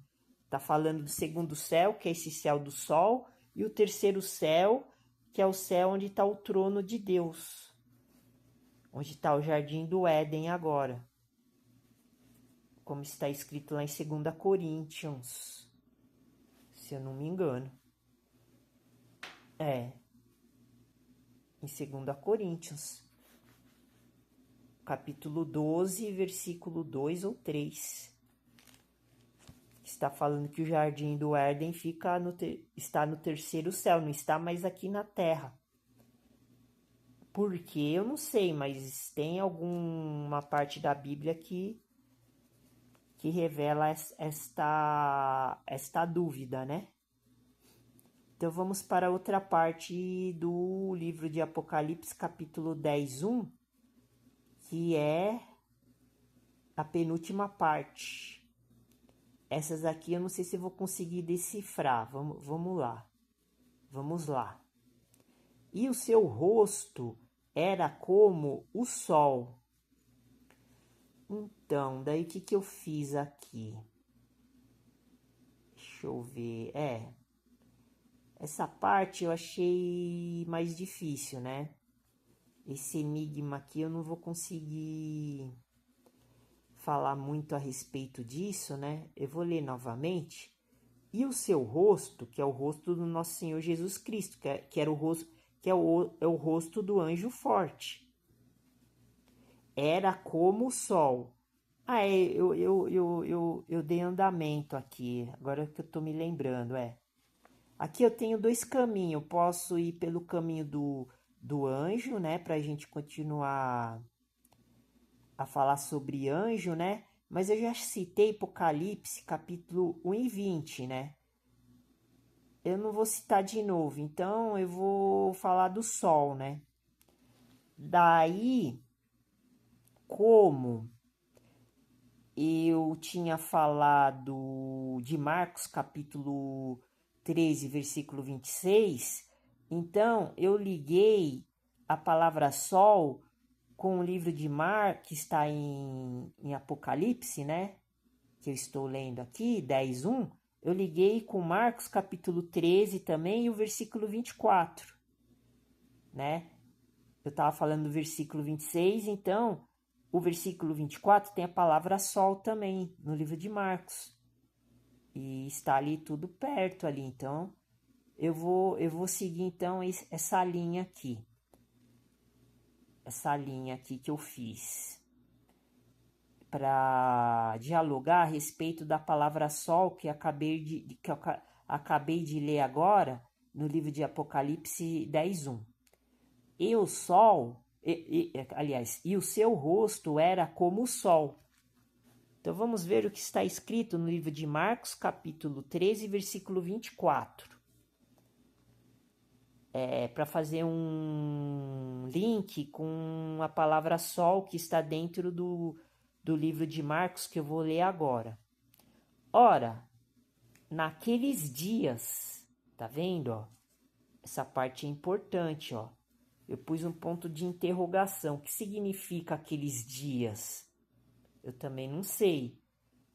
Está falando do segundo céu, que é esse céu do sol, e o terceiro céu, que é o céu onde está o trono de Deus, onde está o jardim do Éden agora, como está escrito lá em 2 Coríntios, se eu não me engano. Em 2 Coríntios, capítulo 12, versículo 2 ou 3. Está falando que o jardim do Éden está no terceiro céu, não está mais aqui na terra. Por quê? Eu não sei, mas tem alguma parte da Bíblia que revela esta dúvida, né? Então vamos para outra parte do livro de Apocalipse, capítulo 10, 1, que é a penúltima parte. Essas aqui eu não sei se eu vou conseguir decifrar. Vamos lá. Vamos lá. E o seu rosto era como o sol. Então, daí o que eu fiz aqui? Deixa eu ver. Essa parte eu achei mais difícil, né? Esse enigma aqui eu não vou conseguir falar muito a respeito disso, né? Eu vou ler novamente. E o seu rosto, que é o rosto do nosso Senhor Jesus Cristo, que era o rosto, que é o rosto do anjo forte. Era como o sol. Eu dei andamento aqui, agora que eu tô me lembrando, Aqui eu tenho dois caminhos, posso ir pelo caminho do anjo, né, pra gente continuar a falar sobre anjo, né, mas eu já citei Apocalipse, capítulo 1 e 20, né, eu não vou citar de novo, então eu vou falar do sol, né, daí, como eu tinha falado de Marcos, capítulo 13, versículo 26, então eu liguei a palavra sol com o livro de Marcos, que está em Apocalipse, né? Que eu estou lendo aqui, 10, 1. Eu liguei com Marcos, capítulo 13 também, e o versículo 24, né? Eu estava falando do versículo 26, então o versículo 24 tem a palavra sol também, no livro de Marcos. E está ali tudo perto ali, então eu vou seguir então essa linha aqui. Essa linha aqui que eu fiz para dialogar a respeito da palavra sol que eu acabei de ler agora, no livro de Apocalipse 10:1. E o sol, aliás, e o seu rosto era como o sol. Então vamos ver o que está escrito no livro de Marcos, capítulo 13, versículo 24. Para fazer um link com a palavra sol que está dentro do livro de Marcos, que eu vou ler agora. Ora, naqueles dias, tá vendo, ó? Essa parte é importante, ó. Eu pus um ponto de interrogação. O que significa aqueles dias? Eu também não sei.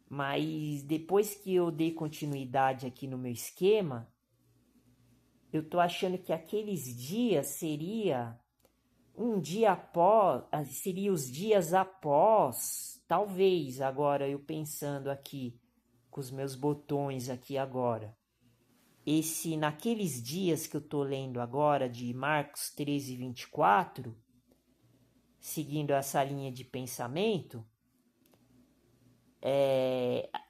Mas depois que eu dei continuidade aqui no meu esquema, eu tô achando que aqueles dias seria um dia após, seria os dias após, talvez, agora eu pensando aqui, com os meus botões aqui agora. Naqueles dias que eu tô lendo agora, de Marcos 13, 24, seguindo essa linha de pensamento,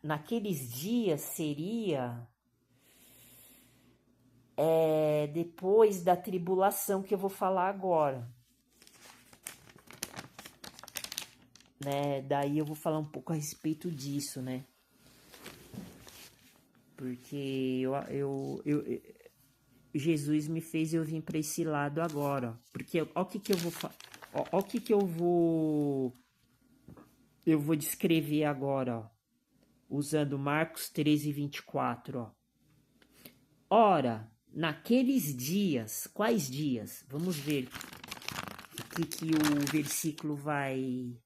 naqueles dias seria depois da tribulação que eu vou falar agora. Né? Daí eu vou falar um pouco a respeito disso, né? Porque Jesus me fez eu vir para esse lado agora, ó. Porque ó, o que que eu vou ó, o que que eu vou descrever agora, ó, usando Marcos 13, 24, ó. Ora, naqueles dias, quais dias? Vamos ver o que o versículo vai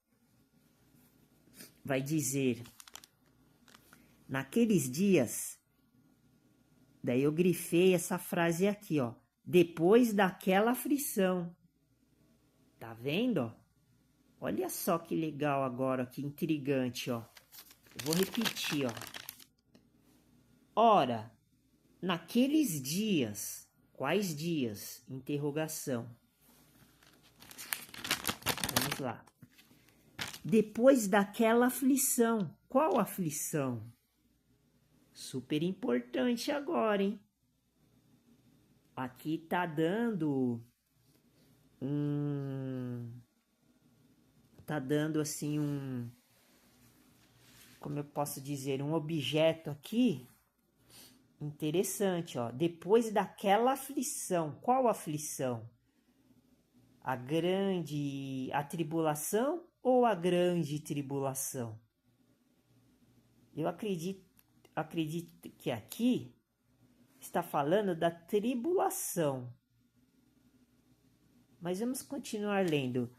dizer. Naqueles dias, daí eu grifei essa frase aqui, ó. Depois daquela aflição. Tá vendo, ó? Olha só que legal agora, que intrigante, ó. Eu vou repetir, ó. Ora, naqueles dias. Quais dias? Interrogação. Vamos lá. Depois daquela aflição. Qual aflição? Super importante agora, hein? Aqui tá dando tá dando assim como eu posso dizer, um objeto aqui interessante, ó. Depois daquela aflição. Qual aflição? A tribulação ou a grande tribulação? Eu acredito que aqui está falando da tribulação. Mas vamos continuar lendo.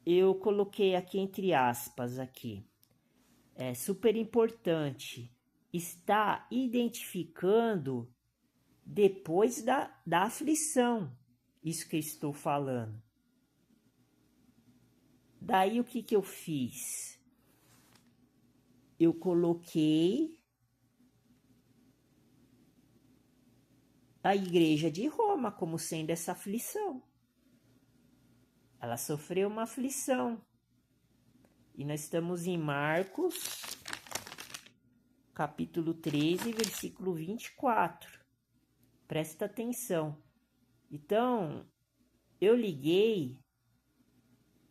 Eu coloquei aqui entre aspas aqui. É super importante. Está identificando depois da aflição. Isso que eu estou falando. Daí o que eu fiz? Eu coloquei a igreja de Roma como sendo essa aflição. Ela sofreu uma aflição. E nós estamos em Marcos, capítulo 13, versículo 24. Presta atenção. Então, eu liguei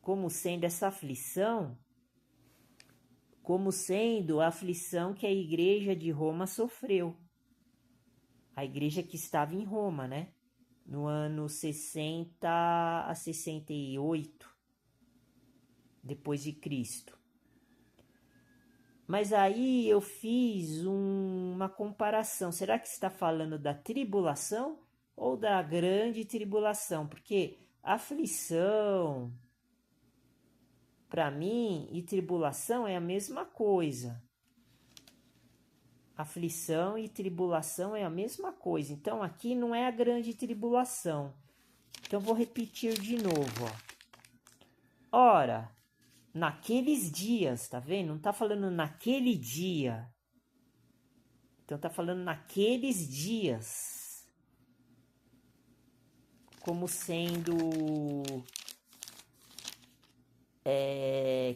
como sendo essa aflição, como sendo a aflição que a igreja de Roma sofreu. A igreja que estava em Roma, né? No ano 60 a 68 depois de Cristo. Mas aí eu fiz uma comparação. Será que está falando da tribulação ou da grande tribulação? Porque aflição, para mim, e tribulação é a mesma coisa. Aflição e tribulação é a mesma coisa. Então, aqui não é a grande tribulação. Então, vou repetir de novo, ó. Ora, naqueles dias, tá vendo? Não tá falando naquele dia. Então, tá falando naqueles dias. Como sendo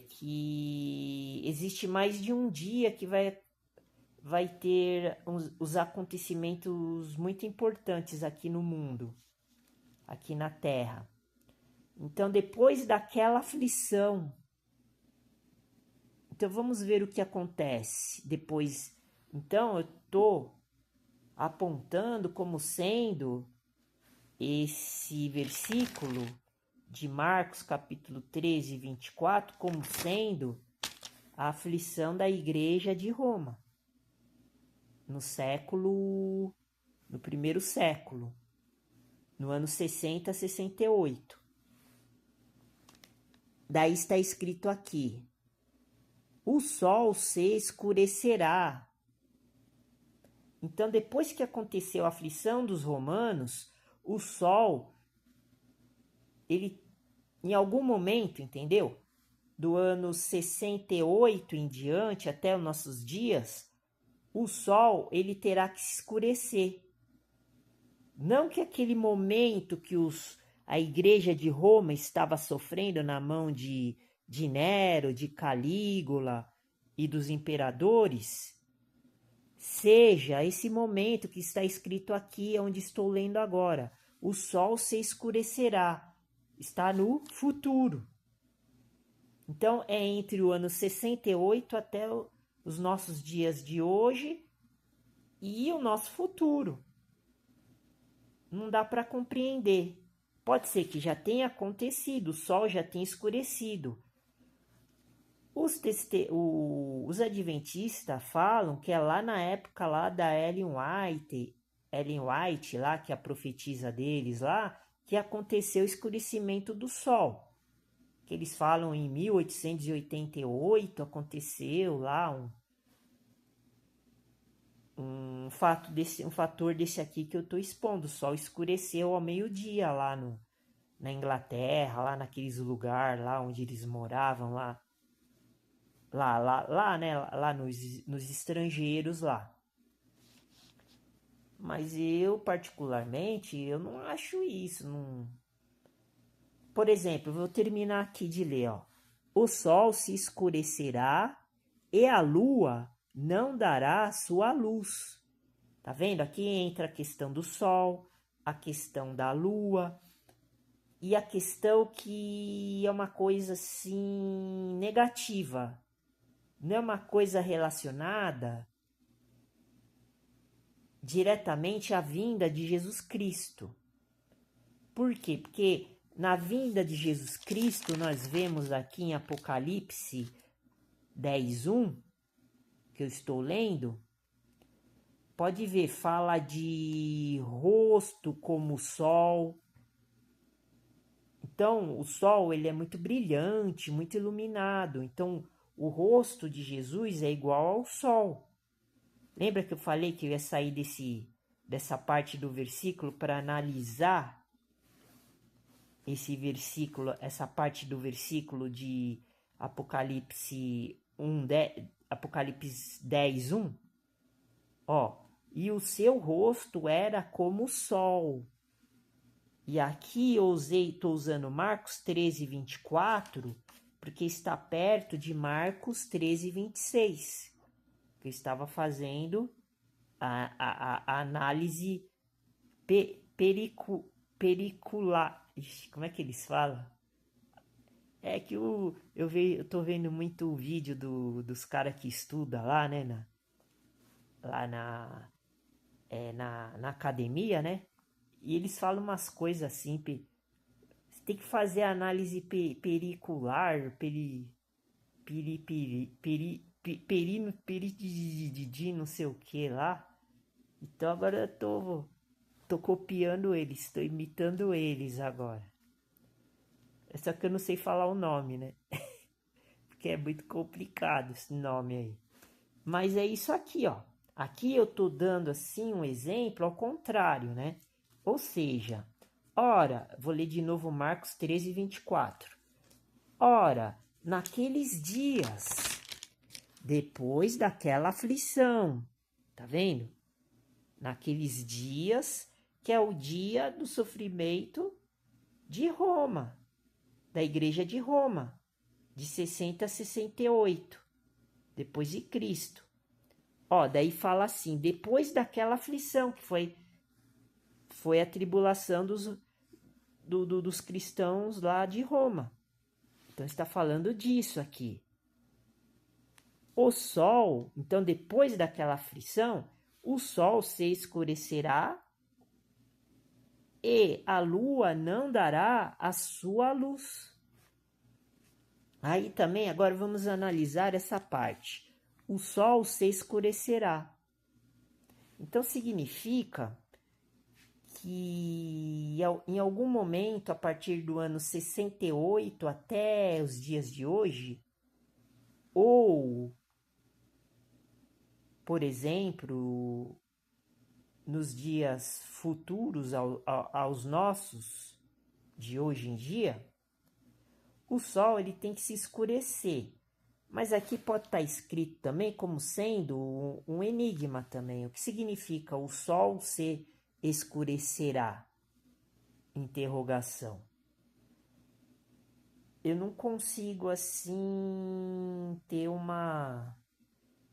que existe mais de um dia que vai vai ter os acontecimentos muito importantes aqui no mundo, aqui na Terra. Então, depois daquela aflição, então vamos ver o que acontece depois. Então, eu estou apontando como sendo esse versículo de Marcos, capítulo 13, 24, como sendo a aflição da igreja de Roma, no primeiro século, no ano 60 a 68. Daí está escrito aqui: o sol se escurecerá. Então, depois que aconteceu a aflição dos romanos, o sol, ele, em algum momento, entendeu? Do ano 68 em diante, até os nossos dias, o sol, ele terá que se escurecer. Não que aquele momento que a igreja de Roma estava sofrendo na mão de Nero, de Calígula e dos imperadores, seja esse momento que está escrito aqui, onde estou lendo agora. O sol se escurecerá. Está no futuro. Então, é entre o ano 68 até os nossos dias de hoje e o nosso futuro. Não dá para compreender. Pode ser que já tenha acontecido, o sol já tenha escurecido. Os adventistas falam que é lá na época lá da Ellen White, lá, que é a profetisa deles lá, que aconteceu o escurecimento do sol. Que eles falam em 1888, aconteceu lá um fator desse aqui que eu estou expondo. O sol escureceu ao meio-dia lá na Inglaterra, lá naqueles lugares lá onde eles moravam, né? Lá nos estrangeiros lá. Mas eu, particularmente, eu não acho isso. Não... Por exemplo, eu vou terminar aqui de ler, ó. O sol se escurecerá e a lua não dará sua luz. Tá vendo? Aqui entra a questão do sol, a questão da lua e a questão que é uma coisa assim negativa. Não é uma coisa relacionada diretamente à vinda de Jesus Cristo. Por quê? Porque na vinda de Jesus Cristo, nós vemos aqui em Apocalipse 10:1, que eu estou lendo, pode ver, fala de rosto como o sol. Então, o sol, ele é muito brilhante, muito iluminado. Então, o rosto de Jesus é igual ao sol. Lembra que eu falei que eu ia sair dessa parte do versículo para analisar esse versículo, essa parte do versículo de Apocalipse 10:1? Ó, e o seu rosto era como o sol. E aqui estou usando Marcos 13:24, porque está perto de Marcos 13:26. Que eu estava fazendo a análise pericular. Como é que eles falam? É que eu tô vendo muito vídeo dos caras que estudam lá, né? Lá na academia, né? E eles falam umas coisas assim, você tem que fazer análise pericular, não sei o que lá. Então agora eu tô copiando eles, tô imitando eles agora. Só que eu não sei falar o nome, né? Porque é muito complicado esse nome aí. Mas é isso aqui, ó. Aqui eu tô dando assim um exemplo ao contrário, né? Ou seja, ora, vou ler de novo Marcos 13:24. Ora, naqueles dias, depois daquela aflição, tá vendo? Naqueles dias, que é o dia do sofrimento de Roma, da igreja de Roma, de 60 a 68, depois de Cristo. Ó, daí fala assim, depois daquela aflição, que foi a tribulação dos cristãos lá de Roma. Então está falando disso aqui. O sol, então depois daquela aflição, o sol se escurecerá e a lua não dará a sua luz. Aí também, agora vamos analisar essa parte. O sol se escurecerá. Então significa que em algum momento, a partir do ano 68 até os dias de hoje, ou, por exemplo, nos dias futuros aos nossos de hoje em dia, o sol ele tem que se escurecer. Mas aqui pode estar escrito também como sendo um enigma também. O que significa o sol se escurecerá? Interrogação. Eu não consigo assim ter uma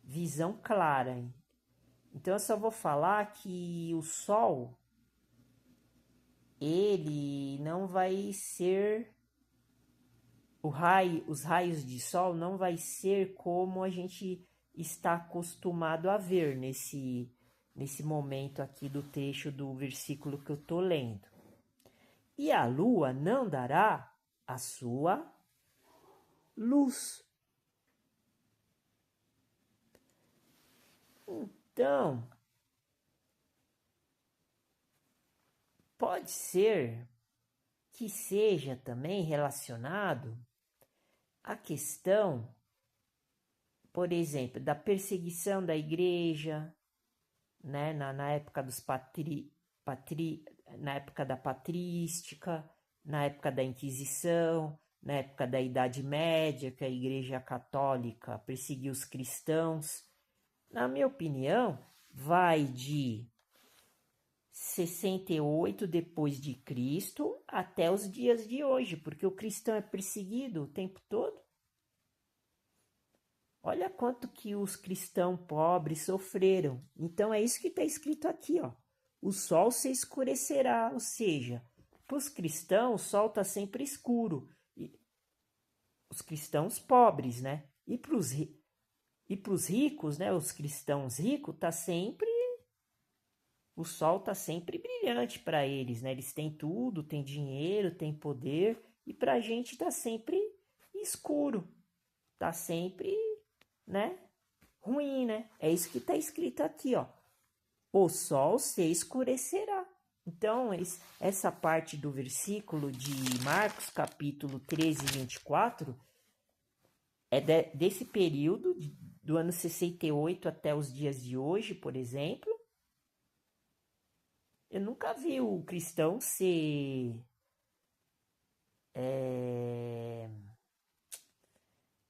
visão clara. Então eu só vou falar que o sol ele não vai ser os raios de sol não vai ser como a gente está acostumado a ver nesse momento aqui do trecho do versículo que eu estou lendo. E a lua não dará a sua luz. Então, pode ser que seja também relacionado à questão, por exemplo, da perseguição da igreja, né, na época na época da patrística, na época da Inquisição, na época da Idade Média, que a Igreja Católica perseguiu os cristãos. Na minha opinião, vai de 68 depois de Cristo até os dias de hoje, porque o cristão é perseguido o tempo todo. Olha quanto que os cristãos pobres sofreram. Então é isso que está escrito aqui, ó. O sol se escurecerá, ou seja, para os cristãos o sol está sempre escuro. Os cristãos pobres, né? E para os ricos, né? Os cristãos ricos tá sempre o sol tá sempre brilhante para eles, né? Eles têm tudo, têm dinheiro, têm poder, e para a gente tá sempre escuro, tá sempre, né? Ruim, né? É isso que está escrito aqui, ó. O sol se escurecerá. Então, essa parte do versículo de Marcos, capítulo 13, 24, é desse período, do ano 68 até os dias de hoje, por exemplo. Eu nunca vi o cristão ser...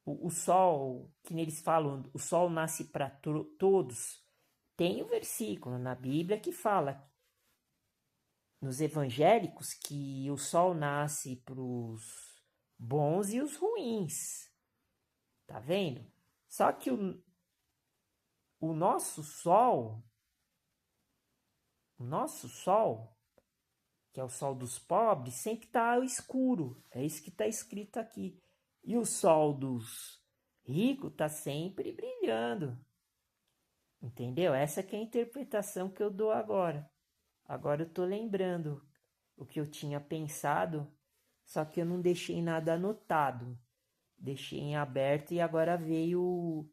O sol, que eles falam, o sol nasce para todos. Tem o versículo na Bíblia que fala, nos evangélicos, que o sol nasce para os bons e os ruins. Tá vendo? Só que o nosso sol, que é o sol dos pobres, sempre está ao escuro. É isso que está escrito aqui. E o sol dos ricos está sempre brilhando. Entendeu? Essa que é a interpretação que eu dou agora. Agora eu estou lembrando o que eu tinha pensado, só que eu não deixei nada anotado. Deixei em aberto e agora veio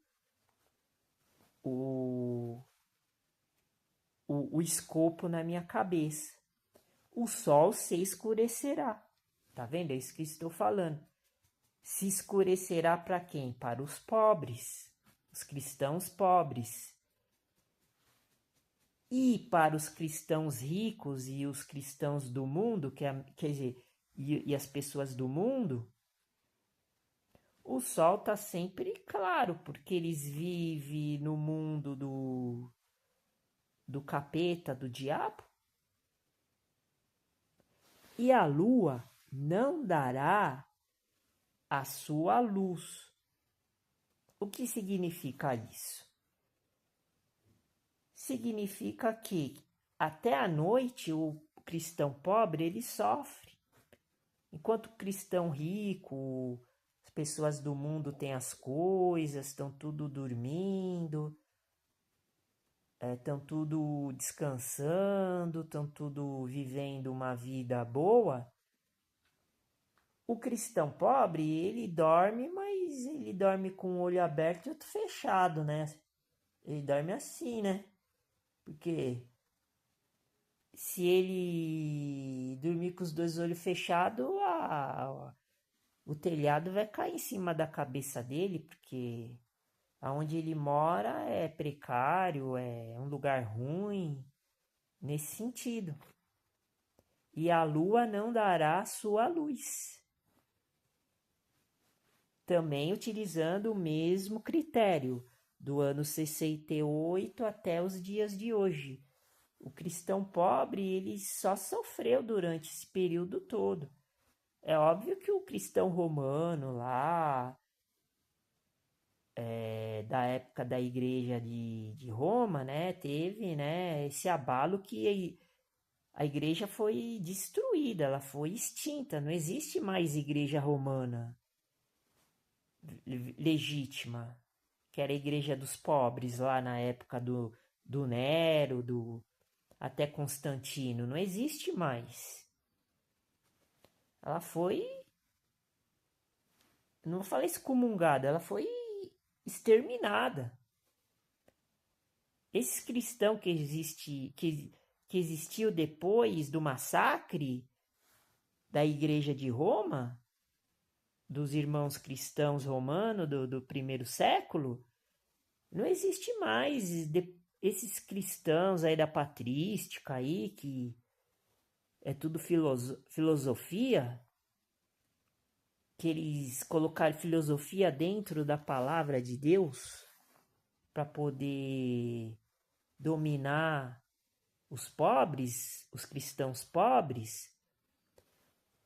o escopo na minha cabeça. O sol se escurecerá. Tá vendo? É isso que estou falando. Se escurecerá para quem? Para os pobres, os cristãos pobres. E para os cristãos ricos e os cristãos do mundo, quer dizer, e as pessoas do mundo, o sol está sempre claro, porque eles vivem no mundo do capeta, do diabo. E a lua não dará a sua luz. O que significa isso? significa que até à noite o cristão pobre ele sofre, enquanto o cristão rico, as pessoas do mundo têm as coisas, estão tudo dormindo, estão tudo descansando, estão tudo vivendo uma vida boa. O cristão pobre, ele dorme, mas ele dorme com o olho aberto e outro fechado, né? Ele dorme assim, né? Porque se ele dormir com os dois olhos fechados, o telhado vai cair em cima da cabeça dele, porque aonde ele mora é precário, é um lugar ruim, nesse sentido. E a lua não dará sua luz. Também utilizando o mesmo critério, do ano 68 até os dias de hoje. O cristão pobre, ele só sofreu durante esse período todo. É óbvio que o cristão romano lá, da época da igreja de Roma, né, teve, né, esse abalo que a igreja foi destruída, ela foi extinta, não existe mais igreja romana legítima, que era a igreja dos pobres lá na época do Nero, até Constantino, não existe mais. Ela foi, não vou falar excomungada, ela foi exterminada. Esses cristãos que existiu depois do massacre da igreja de Roma, dos irmãos cristãos romanos do primeiro século, não existe mais. Esses cristãos aí da patrística aí, que é tudo filosofia, que eles colocaram filosofia dentro da palavra de Deus para poder dominar os pobres, os cristãos pobres.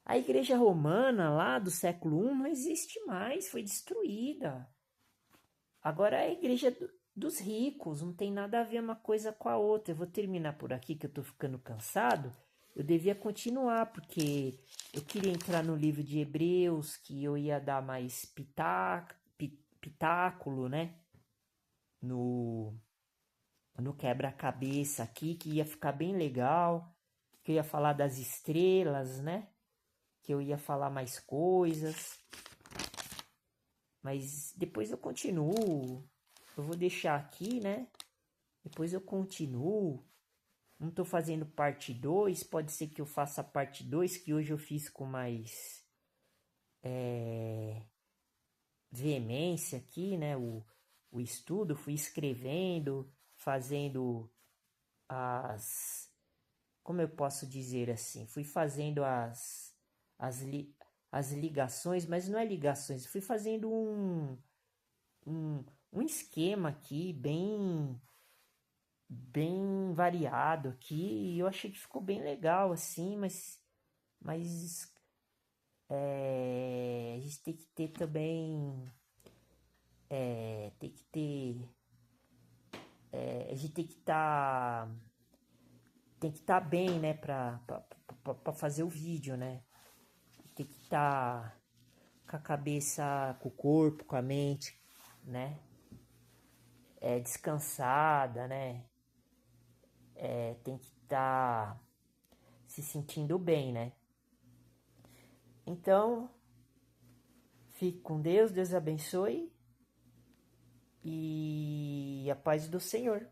A igreja romana lá do século I não existe mais, foi destruída. Agora é a igreja dos ricos, não tem nada a ver uma coisa com a outra. Eu vou terminar por aqui que eu tô ficando cansado. Eu devia continuar, porque eu queria entrar no livro de Hebreus, que eu ia dar mais pitáculo, né? No quebra-cabeça aqui, que ia ficar bem legal. Que eu ia falar das estrelas, né? Que eu ia falar mais coisas. Mas depois eu continuo. Eu vou deixar aqui, né? Depois eu continuo. Não tô fazendo parte 2. Pode ser que eu faça a parte 2, que hoje eu fiz com mais veemência aqui, né? O estudo. Fui escrevendo, fazendo as... Como eu posso dizer assim? Fui fazendo as, li, as ligações, mas não é ligações. Fui fazendo um esquema aqui bem variado aqui, e eu achei que ficou bem legal assim, mas a gente tem que ter também, tem que ter, a gente tem que estar bem, né, pra fazer o vídeo, né, tem que estar com a cabeça, com o corpo, com a mente, né, descansada, né, tem que estar se sentindo bem, né. Então, fique com Deus, Deus abençoe e a paz do Senhor.